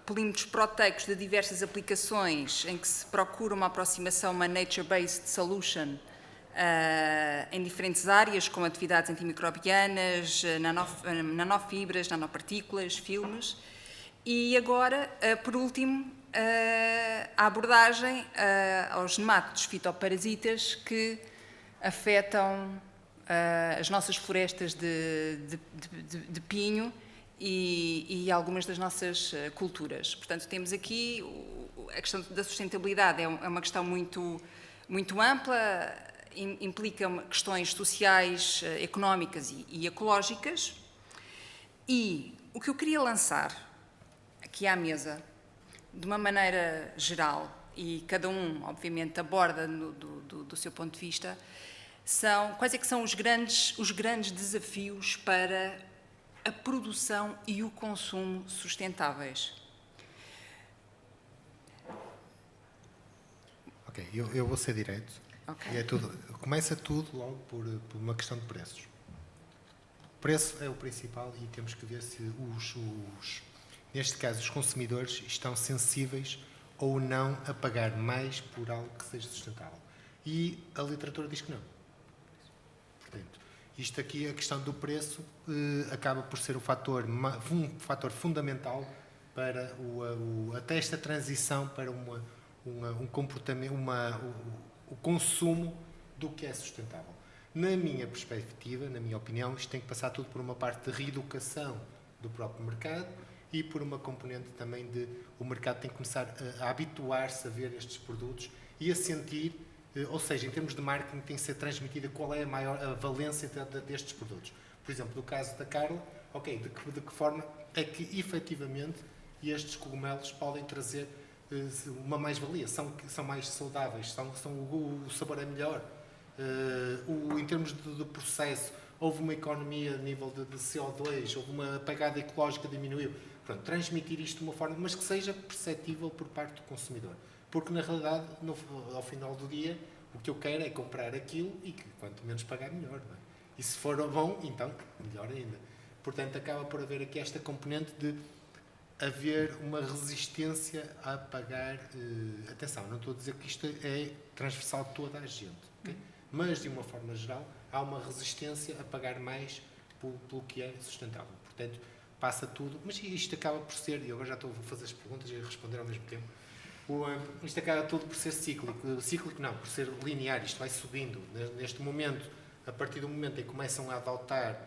polímeros proteicos de diversas aplicações em que se procura uma aproximação, uma nature-based solution em diferentes áreas, como atividades antimicrobianas, nanofibras, nanopartículas, filmes. E agora, por último, a abordagem aos nemátodos fitoparasitas que afetam as nossas florestas de pinho e algumas das nossas culturas. Portanto, temos aqui a questão da sustentabilidade, é uma questão muito ampla, implica questões sociais, económicas e ecológicas. E o que eu queria lançar aqui à mesa, de uma maneira geral, e cada um, obviamente, aborda do seu ponto de vista, quais é que são os grandes desafios para a produção e o consumo sustentáveis? Ok, eu vou ser direto. Okay. E começa tudo logo por uma questão de preços. O preço é o principal e temos que ver se neste caso, os consumidores estão sensíveis ou não a pagar mais por algo que seja sustentável. E a literatura diz que não. Portanto, isto aqui, a questão do preço, acaba por ser um fator fundamental para até esta transição para um comportamento, o consumo do que é sustentável. Na minha perspectiva, na minha opinião, isto tem que passar tudo por uma parte de reeducação do próprio mercado e por uma componente também o mercado tem que começar a habituar-se a ver estes produtos e a sentir, ou seja, em termos de marketing tem que ser transmitida qual é a valência destes produtos. Por exemplo, no caso da Carla, ok, de que forma é que efetivamente estes cogumelos podem trazer uma mais-valia, são mais saudáveis, o sabor é melhor, em termos de processo, houve uma economia a nível de CO2, houve uma pegada ecológica que diminuiu. Pronto, transmitir isto de uma forma, mas que seja perceptível por parte do consumidor. Porque, na realidade, ao final do dia, o que eu quero é comprar aquilo e que quanto menos pagar, melhor. Não é? E se for bom, então, melhor ainda. Portanto, acaba por haver aqui esta componente de haver uma resistência a pagar. Atenção, não estou a dizer que isto é transversal a toda a gente, okay? Mas, de uma forma geral, há uma resistência a pagar mais pelo que é sustentável. Portanto, passa tudo, mas isto acaba por ser, e agora já estou a fazer as perguntas e a responder ao mesmo tempo, isto acaba tudo por ser cíclico não, por ser linear, isto vai subindo. Neste momento, a partir do momento em que começam a adotar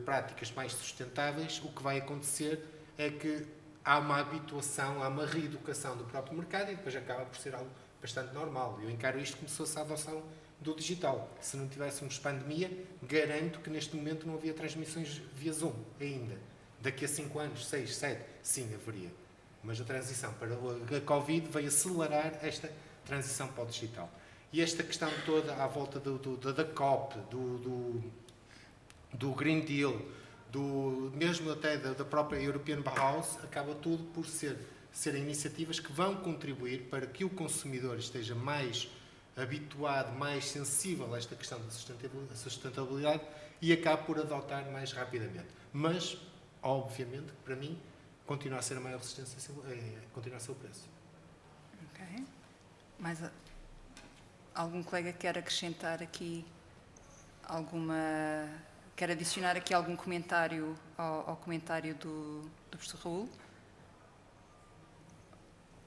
práticas mais sustentáveis, o que vai acontecer é que há uma habituação, há uma reeducação do próprio mercado e depois acaba por ser algo bastante normal. Eu encaro isto como se fosse a adoção do digital. Se não tivéssemos pandemia, garanto que neste momento não havia transmissões via Zoom ainda. Daqui a 5 anos, 6, 7, sim, haveria. Mas a transição para a Covid veio acelerar esta transição para o digital. E esta questão toda à volta da COP, do Green Deal, mesmo até da própria European Bauhaus, acaba tudo por serem iniciativas que vão contribuir para que o consumidor esteja mais habituado, mais sensível a esta questão da sustentabilidade e acabe por adotar mais rapidamente. Mas, obviamente, para mim, continua a ser a maior resistência, continua a ser o preço. Ok. Mais algum colega quer acrescentar aqui alguma Quer adicionar aqui algum comentário ao comentário do professor Raul?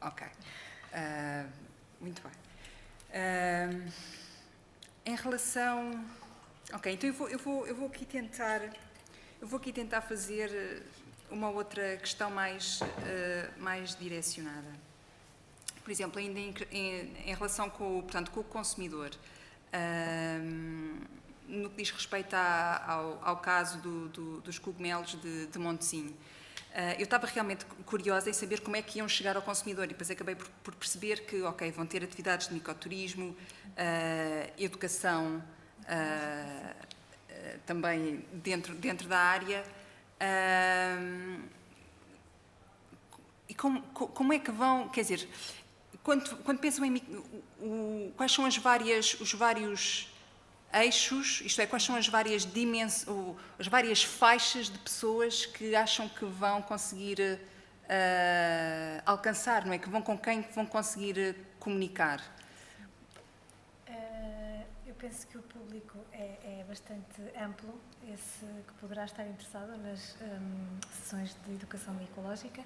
Ok. Muito bem. Em relação... Ok, então eu vou aqui tentar fazer uma outra questão mais direcionada. Por exemplo, ainda em relação com o consumidor, no que diz respeito ao caso dos cogumelos de Montezinho, eu estava realmente curiosa em saber como é que iam chegar ao consumidor e depois acabei por perceber que, ok, vão ter atividades de micoturismo, educação também dentro da área. E como é que vão, quer dizer, quando pensam em quais são os vários eixos, isto é, quais são as várias as várias faixas de pessoas que acham que vão conseguir alcançar, não é? Com quem vão conseguir comunicar? Eu penso que o público é bastante amplo, esse que poderá estar interessado nas sessões de educação ecológica.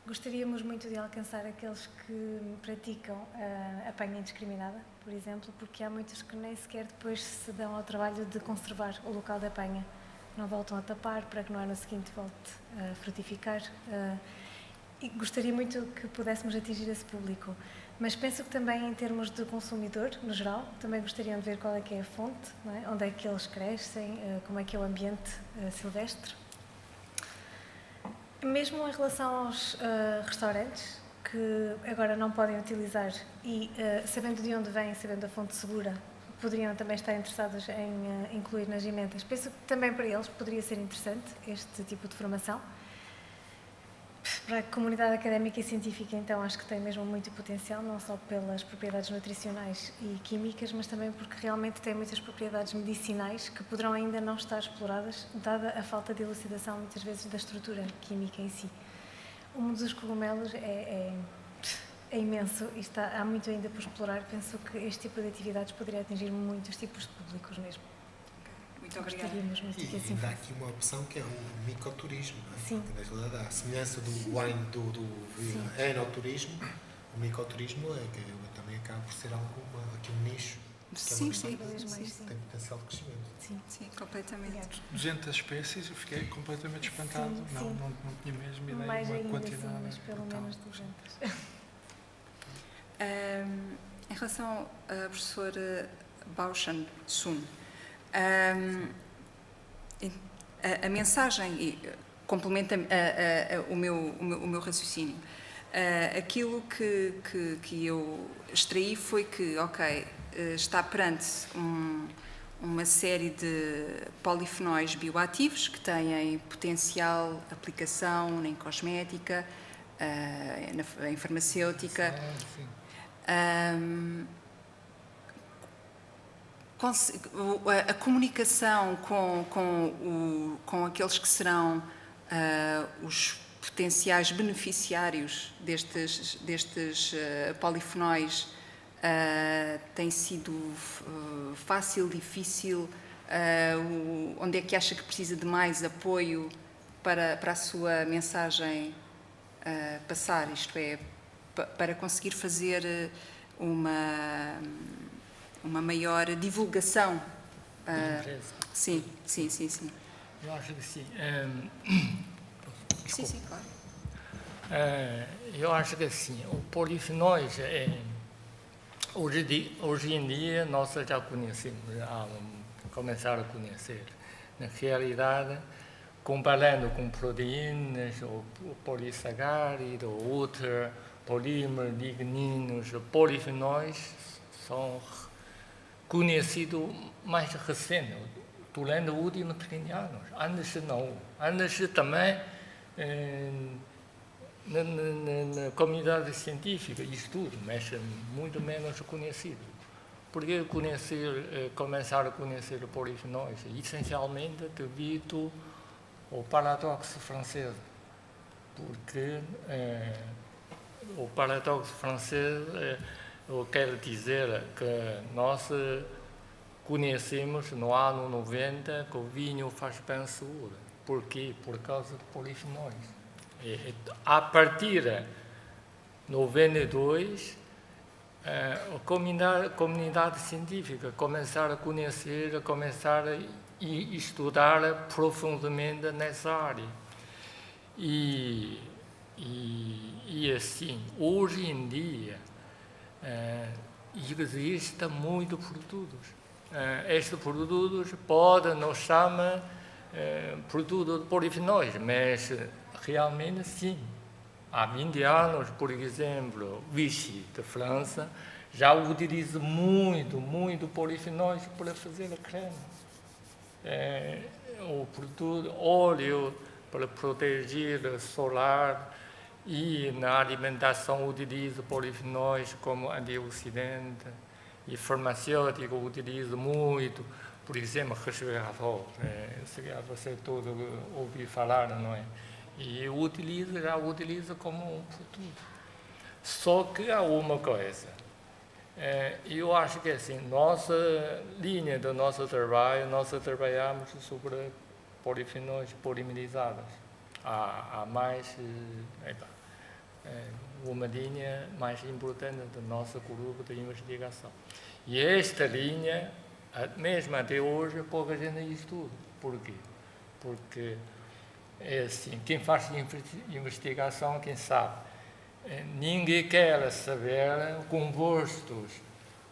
Gostaríamos muito de alcançar aqueles que praticam a apanha indiscriminada, por exemplo, porque há muitos que nem sequer depois se dão ao trabalho de conservar o local da apanha. Não voltam a tapar para que no ano seguinte volte a frutificar. E gostaria muito que pudéssemos atingir esse público. Mas penso que também em termos de consumidor, no geral, também gostariam de ver qual é que é a fonte, não é? Onde é que eles crescem, como é que é o ambiente silvestre. Mesmo em relação aos restaurantes, que agora não podem utilizar e, sabendo de onde vêm, sabendo a fonte segura, poderiam também estar interessados em incluir nas emendas. Penso que também para eles poderia ser interessante este tipo de formação. Para a comunidade académica e científica, então, acho que tem mesmo muito potencial, não só pelas propriedades nutricionais e químicas, mas também porque realmente tem muitas propriedades medicinais que poderão ainda não estar exploradas, dada a falta de elucidação, muitas vezes, da estrutura química em si. O mundo dos cogumelos é imenso e há muito ainda por explorar. Penso que este tipo de atividades poderia atingir muitos tipos de públicos mesmo. Muito obrigada. Gostaríamos muito que assim ainda há fosse. aqui uma opção que é o micoturismo. Não é? Sim. Na realidade, a semelhança do wine, do enoturismo, o micoturismo também acaba por ser aqui um nicho que Sim, tem potencial de crescimento. Sim, completamente. Obrigada. 200 espécies, eu fiquei completamente espantado. Sim, não, sim. não tinha mesmo ideia Mais de uma ainda, quantidade. sim, mas pelo brutal. menos 200. Em relação à professora Baoshan Sun, a mensagem complementa o meu raciocínio. Aquilo que eu extraí foi que, ok, está perante uma série de polifenóis bioativos que têm potencial aplicação em cosmética, em farmacêutica. A comunicação com aqueles que serão os potenciais beneficiários destes polifenóis tem sido fácil, difícil? Onde é que acha que precisa de mais apoio para a sua mensagem passar? Isto é, para conseguir fazer uma maior divulgação. Da empresa. Sim. Eu acho que sim. Sim, claro. Eu acho que assim, o polifenóis, hoje em dia, nós já conhecemos, já começaram a conhecer. Na realidade, comparando com proteínas, ou polissacárido, ou outros polímeros, ligninos, polifenóis são conhecidos mais recentes, durante os últimos 30 anos. Antes não. Antes também, na comunidade científica e estudo, mas muito menos conhecido. Porque começaram a conhecer polifenóis? Essencialmente devido ao paradoxo francês. Porque o paradoxo francês eu quero dizer que nós conhecemos no ano 90 que o vinho faz bem à saúde. Por quê? Por causa de polifenóis. A partir de 92, a comunidade científica começar a conhecer, a começar a estudar profundamente nessa área. E assim, hoje em dia, existem muitos produtos. Estes produtos podem nos chamar produtos de polifenóis, mas realmente sim. Há 20 anos, por exemplo, Vichy, de França, já utiliza muito polifenóis para fazer a creme. O produto óleo para proteger o solar, e na alimentação utiliza polifenóis como antioxidante, e farmacêutico utiliza muito, por exemplo, resveratrol, você todo ouviu falar, não é? E já utiliza como um produto. Só que há uma coisa, eu acho que assim, nossa linha do nosso trabalho, nós trabalhamos sobre polifenóis polimerizados. Há mais, uma linha mais importante do nosso grupo de investigação. E esta linha, mesmo até hoje, pouca gente estuda. Por quê? Porque é assim, quem faz investigação, quem sabe, ninguém quer saber compostos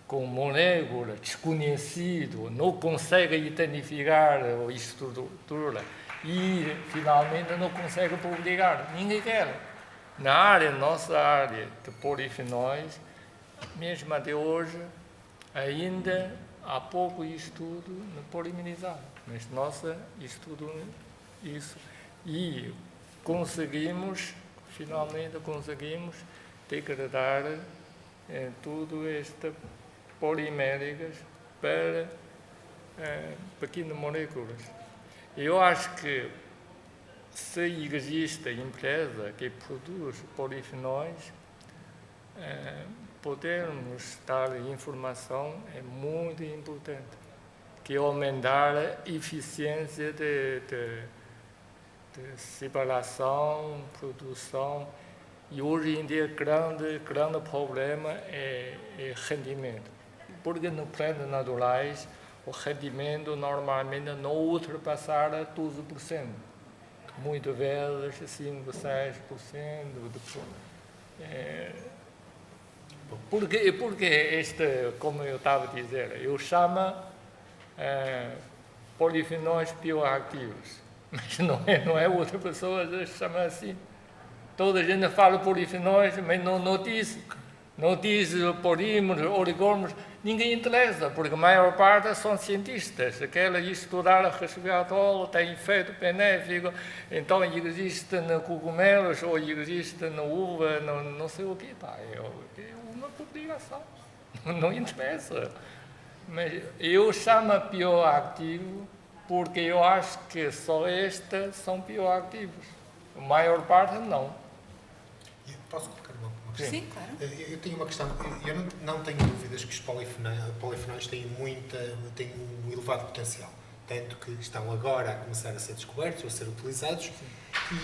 com moléculas desconhecidas, não consegue identificar a estrutura e, finalmente, não consegue publicar. Ninguém quer. Nossa área de polifenóis, mesmo até hoje, ainda há pouco estudo no polimerizado, mas nós estudamos isso e finalmente conseguimos degradar tudo estas poliméricas para pequenas moléculas. Eu acho que se existe empresa que produz polifenóis, podermos dar informação é muito importante, que aumentar a eficiência de separação, produção. E hoje em dia, grande problema é rendimento. Porque no plantas naturais, o rendimento normalmente não ultrapassar 12%. Muitas vezes 5%, 6%. Porque como eu estava a dizer, eu chamo polifenóis bioativos, mas não é outra pessoa que chama assim. Toda a gente fala polifenóis, mas não diz polímeros, oligômeros, ninguém interessa, porque a maior parte são cientistas, querem estudar resveratrol, tem efeito benéfico, então existe no cogumelos, ou existe na uva, não sei o quê, é uma publicação, não interessa. Mas eu chamo bioativo porque eu acho que só estes são bioativos, a maior parte não. Posso colocar uma questão? Sim, claro. Eu tenho uma questão. Eu não tenho dúvidas que os polifenóis têm um elevado potencial, tanto que estão agora a começar a ser descobertos, a ser utilizados,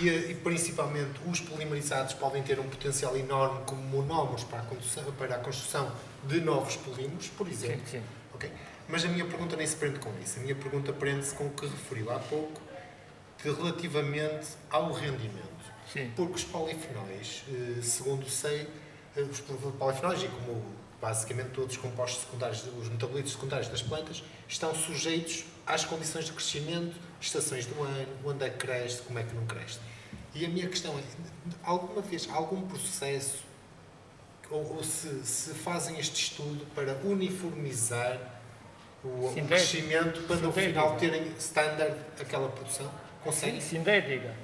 e principalmente os polimerizados podem ter um potencial enorme como monómeros para a construção de novos polímeros, por exemplo. Sim. Okay? Mas a minha pergunta nem se prende com isso. A minha pergunta prende-se com o que referiu há pouco, relativamente ao rendimento. Sim. Porque os polifenóis, segundo sei, os polifenóis, e como basicamente todos os compostos secundários, os metabolitos secundários das plantas, estão sujeitos às condições de crescimento, estações do ano, onde é que cresce, como é que não cresce. E a minha questão é, alguma vez, algum processo, ou se fazem este estudo para uniformizar o crescimento, para no final terem standard aquela produção? Consegue? Sintética.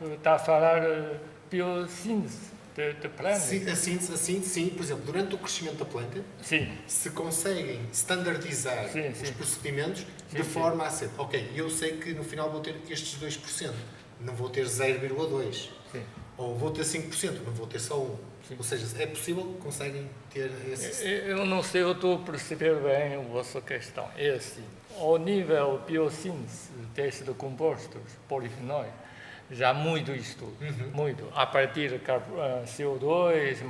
Está a falar biossíntese de plantas. Sim, a síntese, por exemplo, durante o crescimento da planta, se conseguem standardizar os procedimentos de forma a ser, ok, eu sei que no final vou ter estes 2%, não vou ter 0,2%, ou vou ter 5%, não vou ter só 1%. Ou seja, é possível, conseguem ter esse... Eu não sei, eu estou a perceber bem a vossa questão. É assim, ao nível biossíntese, teste de compostos, polifenóis, já muito estudo, muito. A partir de CO2,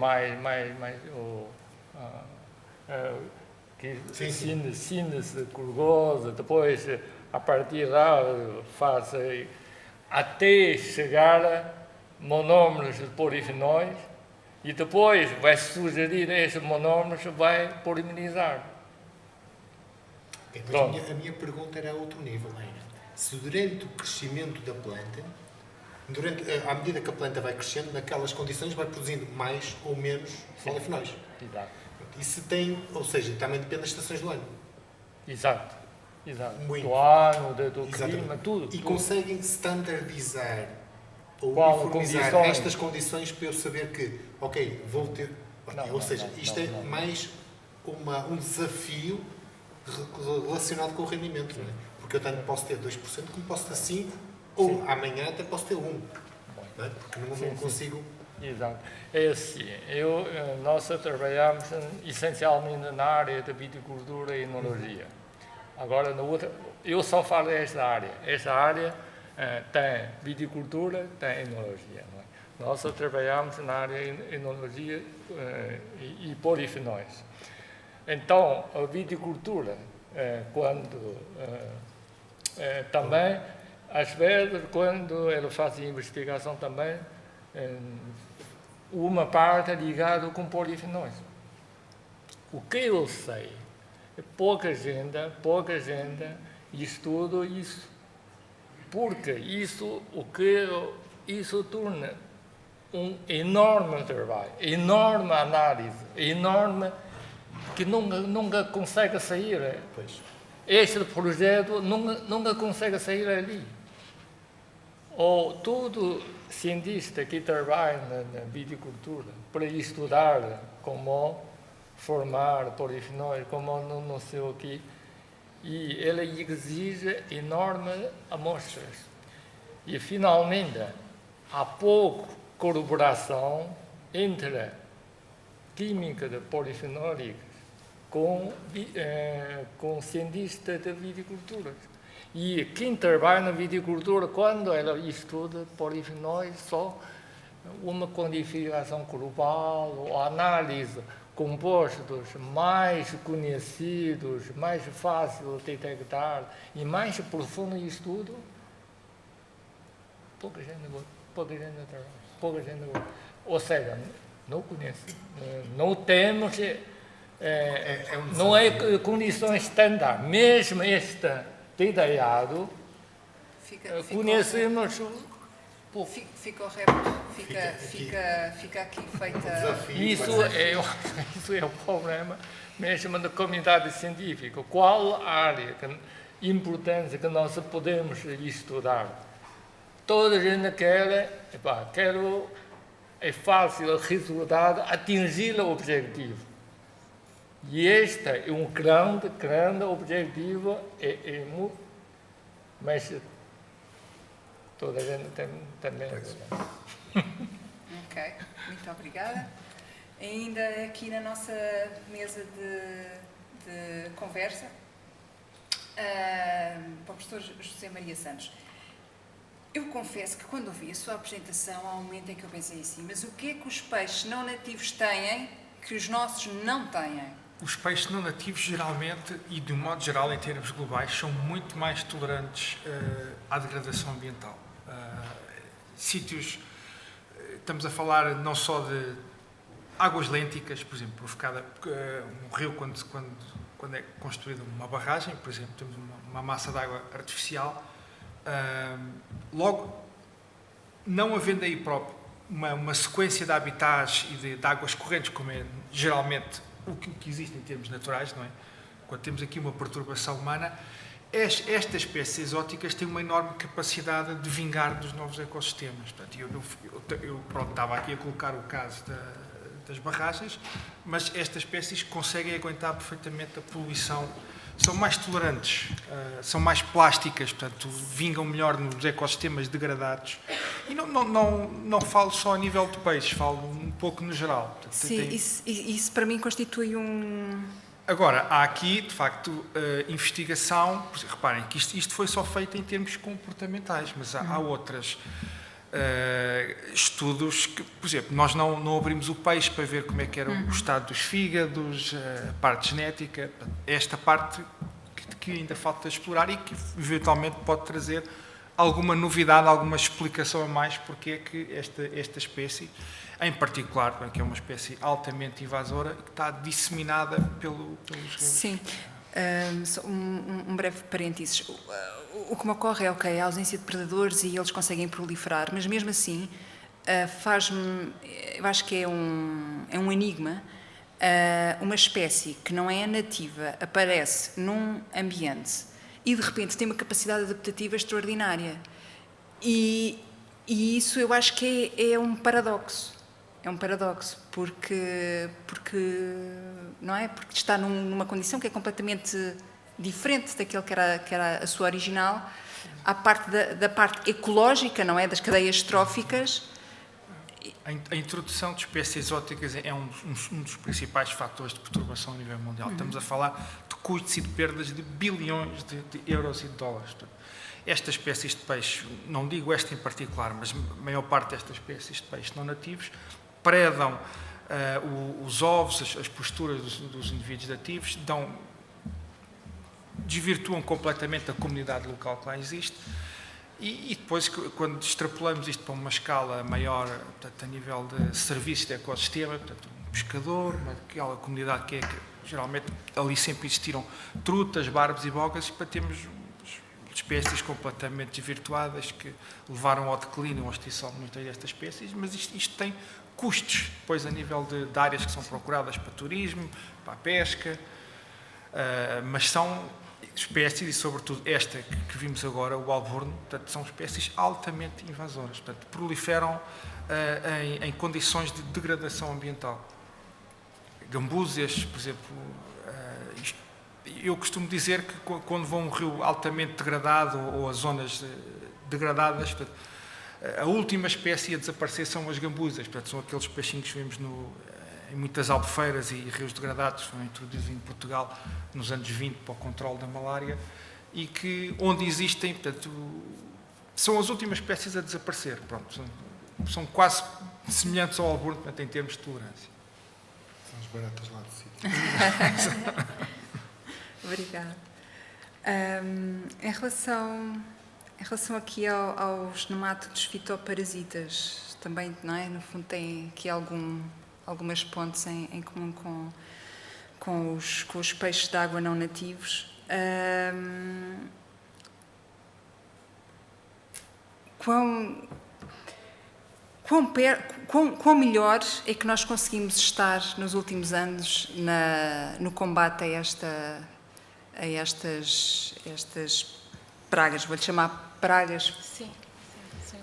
síntese de glucose, depois, a partir lá, faz até chegar a monómeros de polifenóis, e depois vai sugerir esses monómeros, vai polimerizar. Mas a minha pergunta era a outro nível, era se durante o crescimento da planta, à medida que a planta vai crescendo, naquelas condições vai produzindo mais ou menos polifenóis. Exato. E se tem, ou seja, também depende das estações do ano. Exato. Muito. Do ano, do clima, tudo. E conseguem standardizar ou Qual uniformizar condições? estas condições para eu saber que, ok, vou ter... isto é mais um desafio relacionado com o rendimento, não é? Porque eu tanto posso ter 2%, como posso ter 5%, ou amanhã até posso ter 1%. Não é? Porque não consigo... Exato. É assim, nós trabalhamos essencialmente na área da viticultura e enologia. Agora, eu só falo desta área. Esta área tem viticultura, tem enologia. Não é? Nós trabalhamos na área de enologia e polifenóis. Então, a viticultura, também, às vezes, quando ela faz investigação também, uma parte ligada com polifenóis. O que eu sei, pouca gente estuda isso, porque isso torna um enorme trabalho, enorme análise, enorme, que nunca consegue sair. Pois. Este projeto nunca consegue sair ali. Ou todo cientista que trabalha na viticultura para estudar como formar polifenóis, como não sei o quê, e ele exige enormes amostras. E, finalmente, há pouco colaboração entre química de polifenólicos com cientistas de viticultura. E quem trabalha na viticultura, quando ela estuda polifenóis, só uma quantificação global, ou análise compostos mais conhecidos, mais fácil de detectar e mais profundo estudo, pouca gente trabalha. Ou seja, não conhece, não temos, não é condições standard. Mesmo este detalhado, conhecemos. Fica o repto, fica aqui feita... Isso é o problema mesmo da comunidade científica. Qual área importante que nós podemos estudar? Toda a gente quer, é fácil o resultado, atingir o objetivo. E este é um grande objetivo, mas toda a gente tem medo. Ok, muito obrigada. Ainda aqui na nossa mesa de conversa, para o professor José Maria Santos. Eu confesso que quando ouvi a sua apresentação, há um momento em que eu pensei assim, mas o que é que os peixes não nativos têm que os nossos não têm? Os peixes não nativos, geralmente, e de um modo geral, em termos globais, são muito mais tolerantes à degradação ambiental. Sítios, estamos a falar não só de águas lênticas, por exemplo, provocada, um rio, quando é construída uma barragem, por exemplo, temos uma massa de água artificial, logo, não havendo aí próprio uma sequência de habitats e de águas correntes, como é geralmente o que existe em termos naturais, não é? Quando temos aqui uma perturbação humana, estas espécies exóticas têm uma enorme capacidade de vingar dos novos ecossistemas. Portanto, eu estava aqui a colocar o caso das barragens, mas estas espécies conseguem aguentar perfeitamente a poluição são mais tolerantes, são mais plásticas, portanto, vingam melhor nos ecossistemas degradados. E não falo só a nível de peixes, falo um pouco no geral. Portanto, Sim, isso para mim constitui Agora, há aqui, de facto, investigação. Reparem que isto foi só feito em termos comportamentais, mas há outras estudos que, por exemplo, nós não abrimos o peixe para ver como é que era o estado dos fígados, a parte genética, esta parte que ainda falta explorar e que eventualmente pode trazer alguma novidade, alguma explicação a mais porque é que esta espécie, em particular, que é uma espécie altamente invasora, que está disseminada pelos... Sim. Só um breve parênteses. O que me ocorre é, ok, a ausência de predadores e eles conseguem proliferar, mas mesmo assim faz-me, eu acho que é um enigma, uma espécie que não é nativa, aparece num ambiente e de repente tem uma capacidade adaptativa extraordinária. E isso eu acho que é um paradoxo. É um paradoxo, porque não é? Porque está numa condição que é completamente diferente daquele que era a sua original. À parte da parte ecológica, não é? Das cadeias tróficas. A introdução de espécies exóticas é um dos principais fatores de perturbação a nível mundial. Estamos a falar de custos e de perdas de bilhões de euros e de dólares. Estas espécies de peixe, não digo esta em particular, mas a maior parte destas espécies de peixe não nativos, predam os ovos, as posturas dos indivíduos nativos, desvirtuam completamente a comunidade local que lá existe e depois, quando extrapolamos isto para uma escala maior, portanto, a nível de serviços de ecossistema, portanto, um pescador, aquela comunidade que geralmente ali sempre existiram trutas, barbos e bogas, e para termos espécies completamente desvirtuadas que levaram ao declínio, à extinção de muitas destas espécies, mas isto tem custos, depois a nível de áreas que são procuradas para turismo, para a pesca, mas são espécies, e sobretudo esta que vimos agora, o alborno, portanto, são espécies altamente invasoras, portanto, proliferam em condições de degradação ambiental. Gambúzias, por exemplo, eu costumo dizer que quando vão a um rio altamente degradado ou a zonas degradadas, portanto, a última espécie a desaparecer são as gambúzias, portanto, são aqueles peixinhos que vemos em muitas albufeiras e rios degradados, foram introduzidos em Portugal nos anos 20 para o controle da malária e que, onde existem, portanto, são as últimas espécies a desaparecer, pronto, são quase semelhantes ao alborno, portanto, em termos de tolerância. São as baratas lá do sítio. Obrigada. Em relação aqui aos nemátodos fitoparasitas, também, não é? No fundo, tem aqui algumas pontes em comum com os peixes de água não nativos. Quão melhor é que nós conseguimos estar nos últimos anos no combate a estas pragas, vou-lhe chamar pragas. Sim,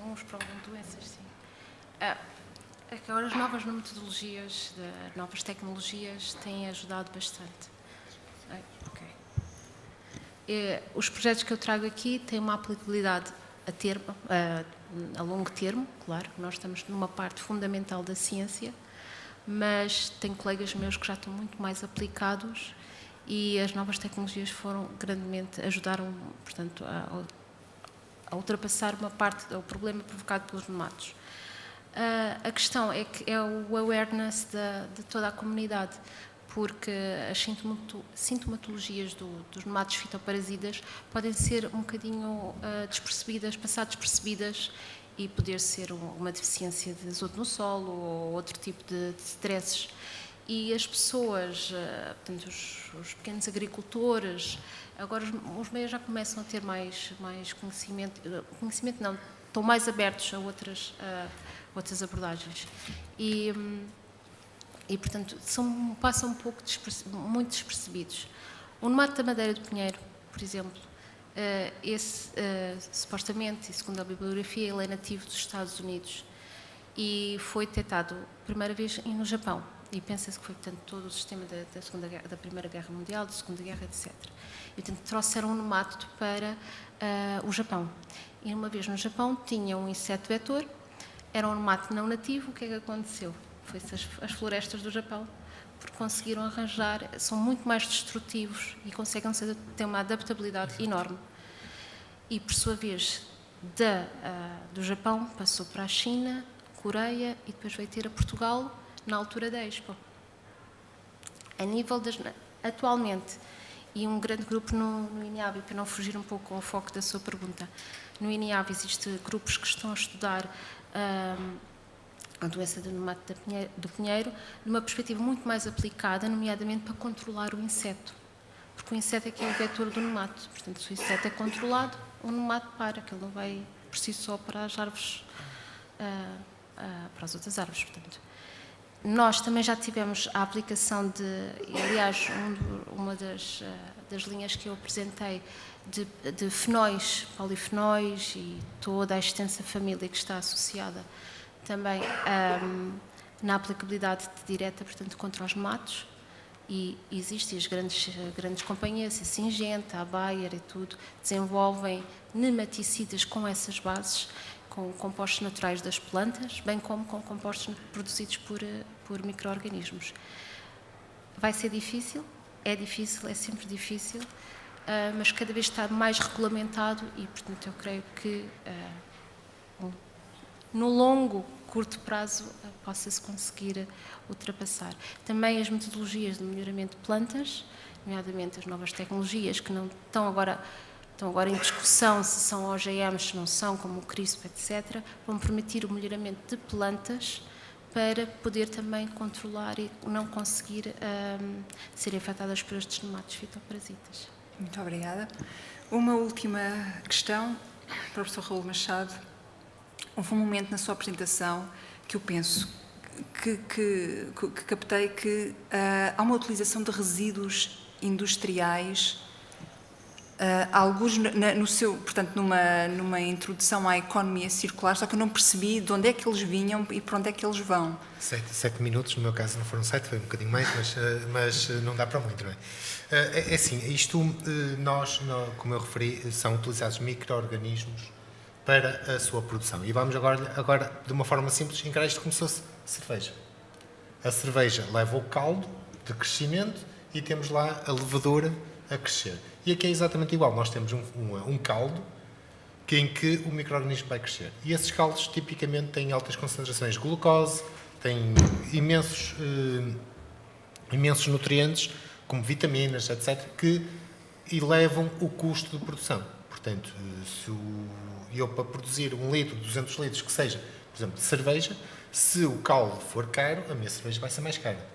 uns provocam doenças, sim. Agora as novas metodologias, novas tecnologias têm ajudado bastante. Os projetos que eu trago aqui têm uma aplicabilidade a longo termo, claro, nós estamos numa parte fundamental da ciência, mas tenho colegas meus que já estão muito mais aplicados e as novas tecnologias ajudaram, portanto, a ultrapassar uma parte do problema provocado pelos nematos. A questão é que é o awareness de toda a comunidade, porque as sintomatologias dos nematos fitoparasitas podem ser um bocadinho passar despercebidas e poder ser uma deficiência de azoto no solo ou outro tipo de stresses. E as pessoas, portanto, os pequenos agricultores, agora os meios já começam a ter mais conhecimento não, estão mais abertos a outras abordagens. E portanto, passam um pouco muito despercebidos. O nemato da madeira do pinheiro, por exemplo, supostamente, e segundo a bibliografia, ele é nativo dos Estados Unidos e foi detectado a primeira vez no Japão, E pensa-se que foi, portanto, todo o sistema da Primeira Guerra Mundial, da Segunda Guerra, etc. E, portanto, trouxeram um nemátodo para o Japão. E uma vez no Japão tinha um inseto vetor, era um nemátodo não nativo. O que é que aconteceu? Foi-se as florestas do Japão, porque conseguiram arranjar, são muito mais destrutivos e conseguem ter uma adaptabilidade enorme. E, por sua vez, do Japão passou para a China, Coreia e depois veio ter a Portugal na altura da Expo. A nível atualmente, e um grande grupo no INIAB, para não fugir um pouco ao foco da sua pergunta, no INIAB existem grupos que estão a estudar a doença do nemátodo do pinheiro numa perspectiva muito mais aplicada, nomeadamente para controlar o inseto. Porque o inseto é que é o vetor do nemátodo. Portanto, se o inseto é controlado, o nemátodo para, que ele não vai por si só para as árvores, para as outras árvores. Portanto, nós também já tivemos a aplicação de, aliás, uma das linhas que eu apresentei de fenóis, polifenóis e toda a extensa família que está associada também na aplicabilidade direta, portanto, contra os nematos. E existem as grandes companhias, a Syngenta, a Bayer e tudo, desenvolvem nematicidas com essas bases, com compostos naturais das plantas, bem como com compostos produzidos por micro-organismos. Vai ser difícil, é sempre difícil, mas cada vez está mais regulamentado e, portanto, eu creio que no longo, curto prazo, possa-se conseguir ultrapassar. Também as metodologias de melhoramento de plantas, nomeadamente as novas tecnologias que não estão agora em discussão se são OGMs, se não são, como o CRISPR, etc., vão permitir o melhoramento de plantas para poder também controlar e não conseguir ser afetadas por estes nematos fitoparasitas. Muito obrigada. Uma última questão para o professor Raul Machado. Houve um momento na sua apresentação que eu penso que captei que há uma utilização de resíduos industriais, alguns portanto, numa introdução à economia circular, só que eu não percebi de onde é que eles vinham e para onde é que eles vão. 7 minutos, no meu caso não foram 7, foi um bocadinho mais, mas não dá para muito, não é? É assim, isto, nós, como eu referi, são utilizados micro-organismos para a sua produção. E vamos agora de uma forma simples, encarar isto como se fosse cerveja. A cerveja leva o caldo de crescimento e temos lá a levedura a crescer. E aqui é exatamente igual. Nós temos um caldo em que o micro-organismo vai crescer. E esses caldos tipicamente têm altas concentrações de glucose, têm imensos nutrientes, como vitaminas, etc., que elevam o custo de produção. Portanto, eu para produzir 1 litro, 200 litros, que seja, por exemplo, de cerveja, se o caldo for caro, a minha cerveja vai ser mais cara.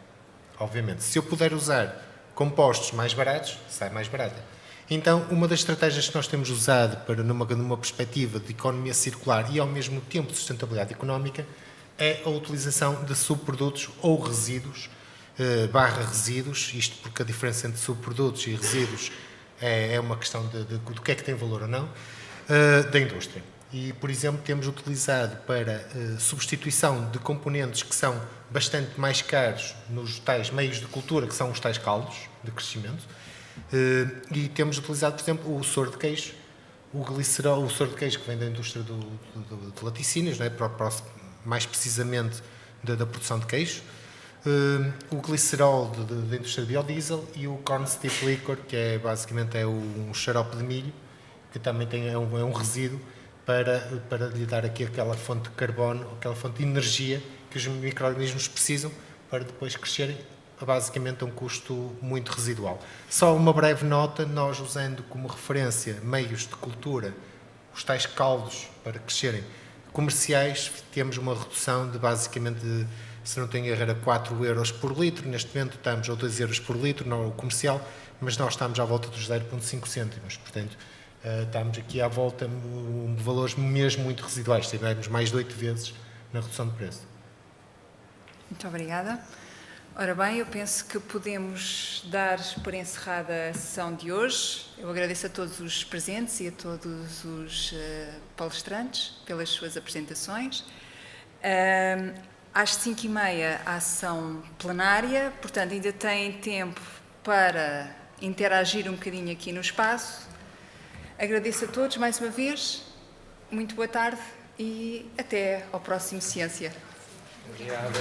Obviamente. Se eu puder usar compostos mais baratos, sai mais barata. Então, uma das estratégias que nós temos usado para numa perspectiva de economia circular e, ao mesmo tempo, de sustentabilidade económica, é a utilização de subprodutos ou resíduos, resíduos, isto porque a diferença entre subprodutos e resíduos é uma questão do que é que tem valor ou não, da indústria. E, por exemplo, temos utilizado para substituição de componentes que são bastante mais caros nos tais meios de cultura, que são os tais caldos de crescimento, e temos utilizado, por exemplo, o soro de queijo, o glicerol, o soro de queijo que vem da indústria de laticínios, não é? Mais precisamente da produção de queijo, o glicerol da indústria de biodiesel e o corn stiff liquor, que é basicamente um xarope de milho, que também é um resíduo para lhe dar aqui aquela fonte de carbono, aquela fonte de energia que os micro-organismos precisam para depois crescerem, basicamente a um custo muito residual. Só uma breve nota, nós usando como referência meios de cultura, os tais caldos para crescerem comerciais, temos uma redução de basicamente, se não tenho erro, era 4 euros por litro, neste momento estamos a 2 euros por litro no comercial, mas nós estamos à volta dos 0,5 cêntimos, portanto, estamos aqui à volta de valores mesmo muito residuais, tivemos mais de 8 vezes na redução de preço. Muito obrigada. Ora bem, eu penso que podemos dar por encerrada a sessão de hoje. Eu agradeço a todos os presentes e a todos os palestrantes pelas suas apresentações. Às 5h30, a sessão plenária, portanto, ainda têm tempo para interagir um bocadinho aqui no espaço. Agradeço a todos mais uma vez, muito boa tarde e até ao próximo Ciência. Obrigado.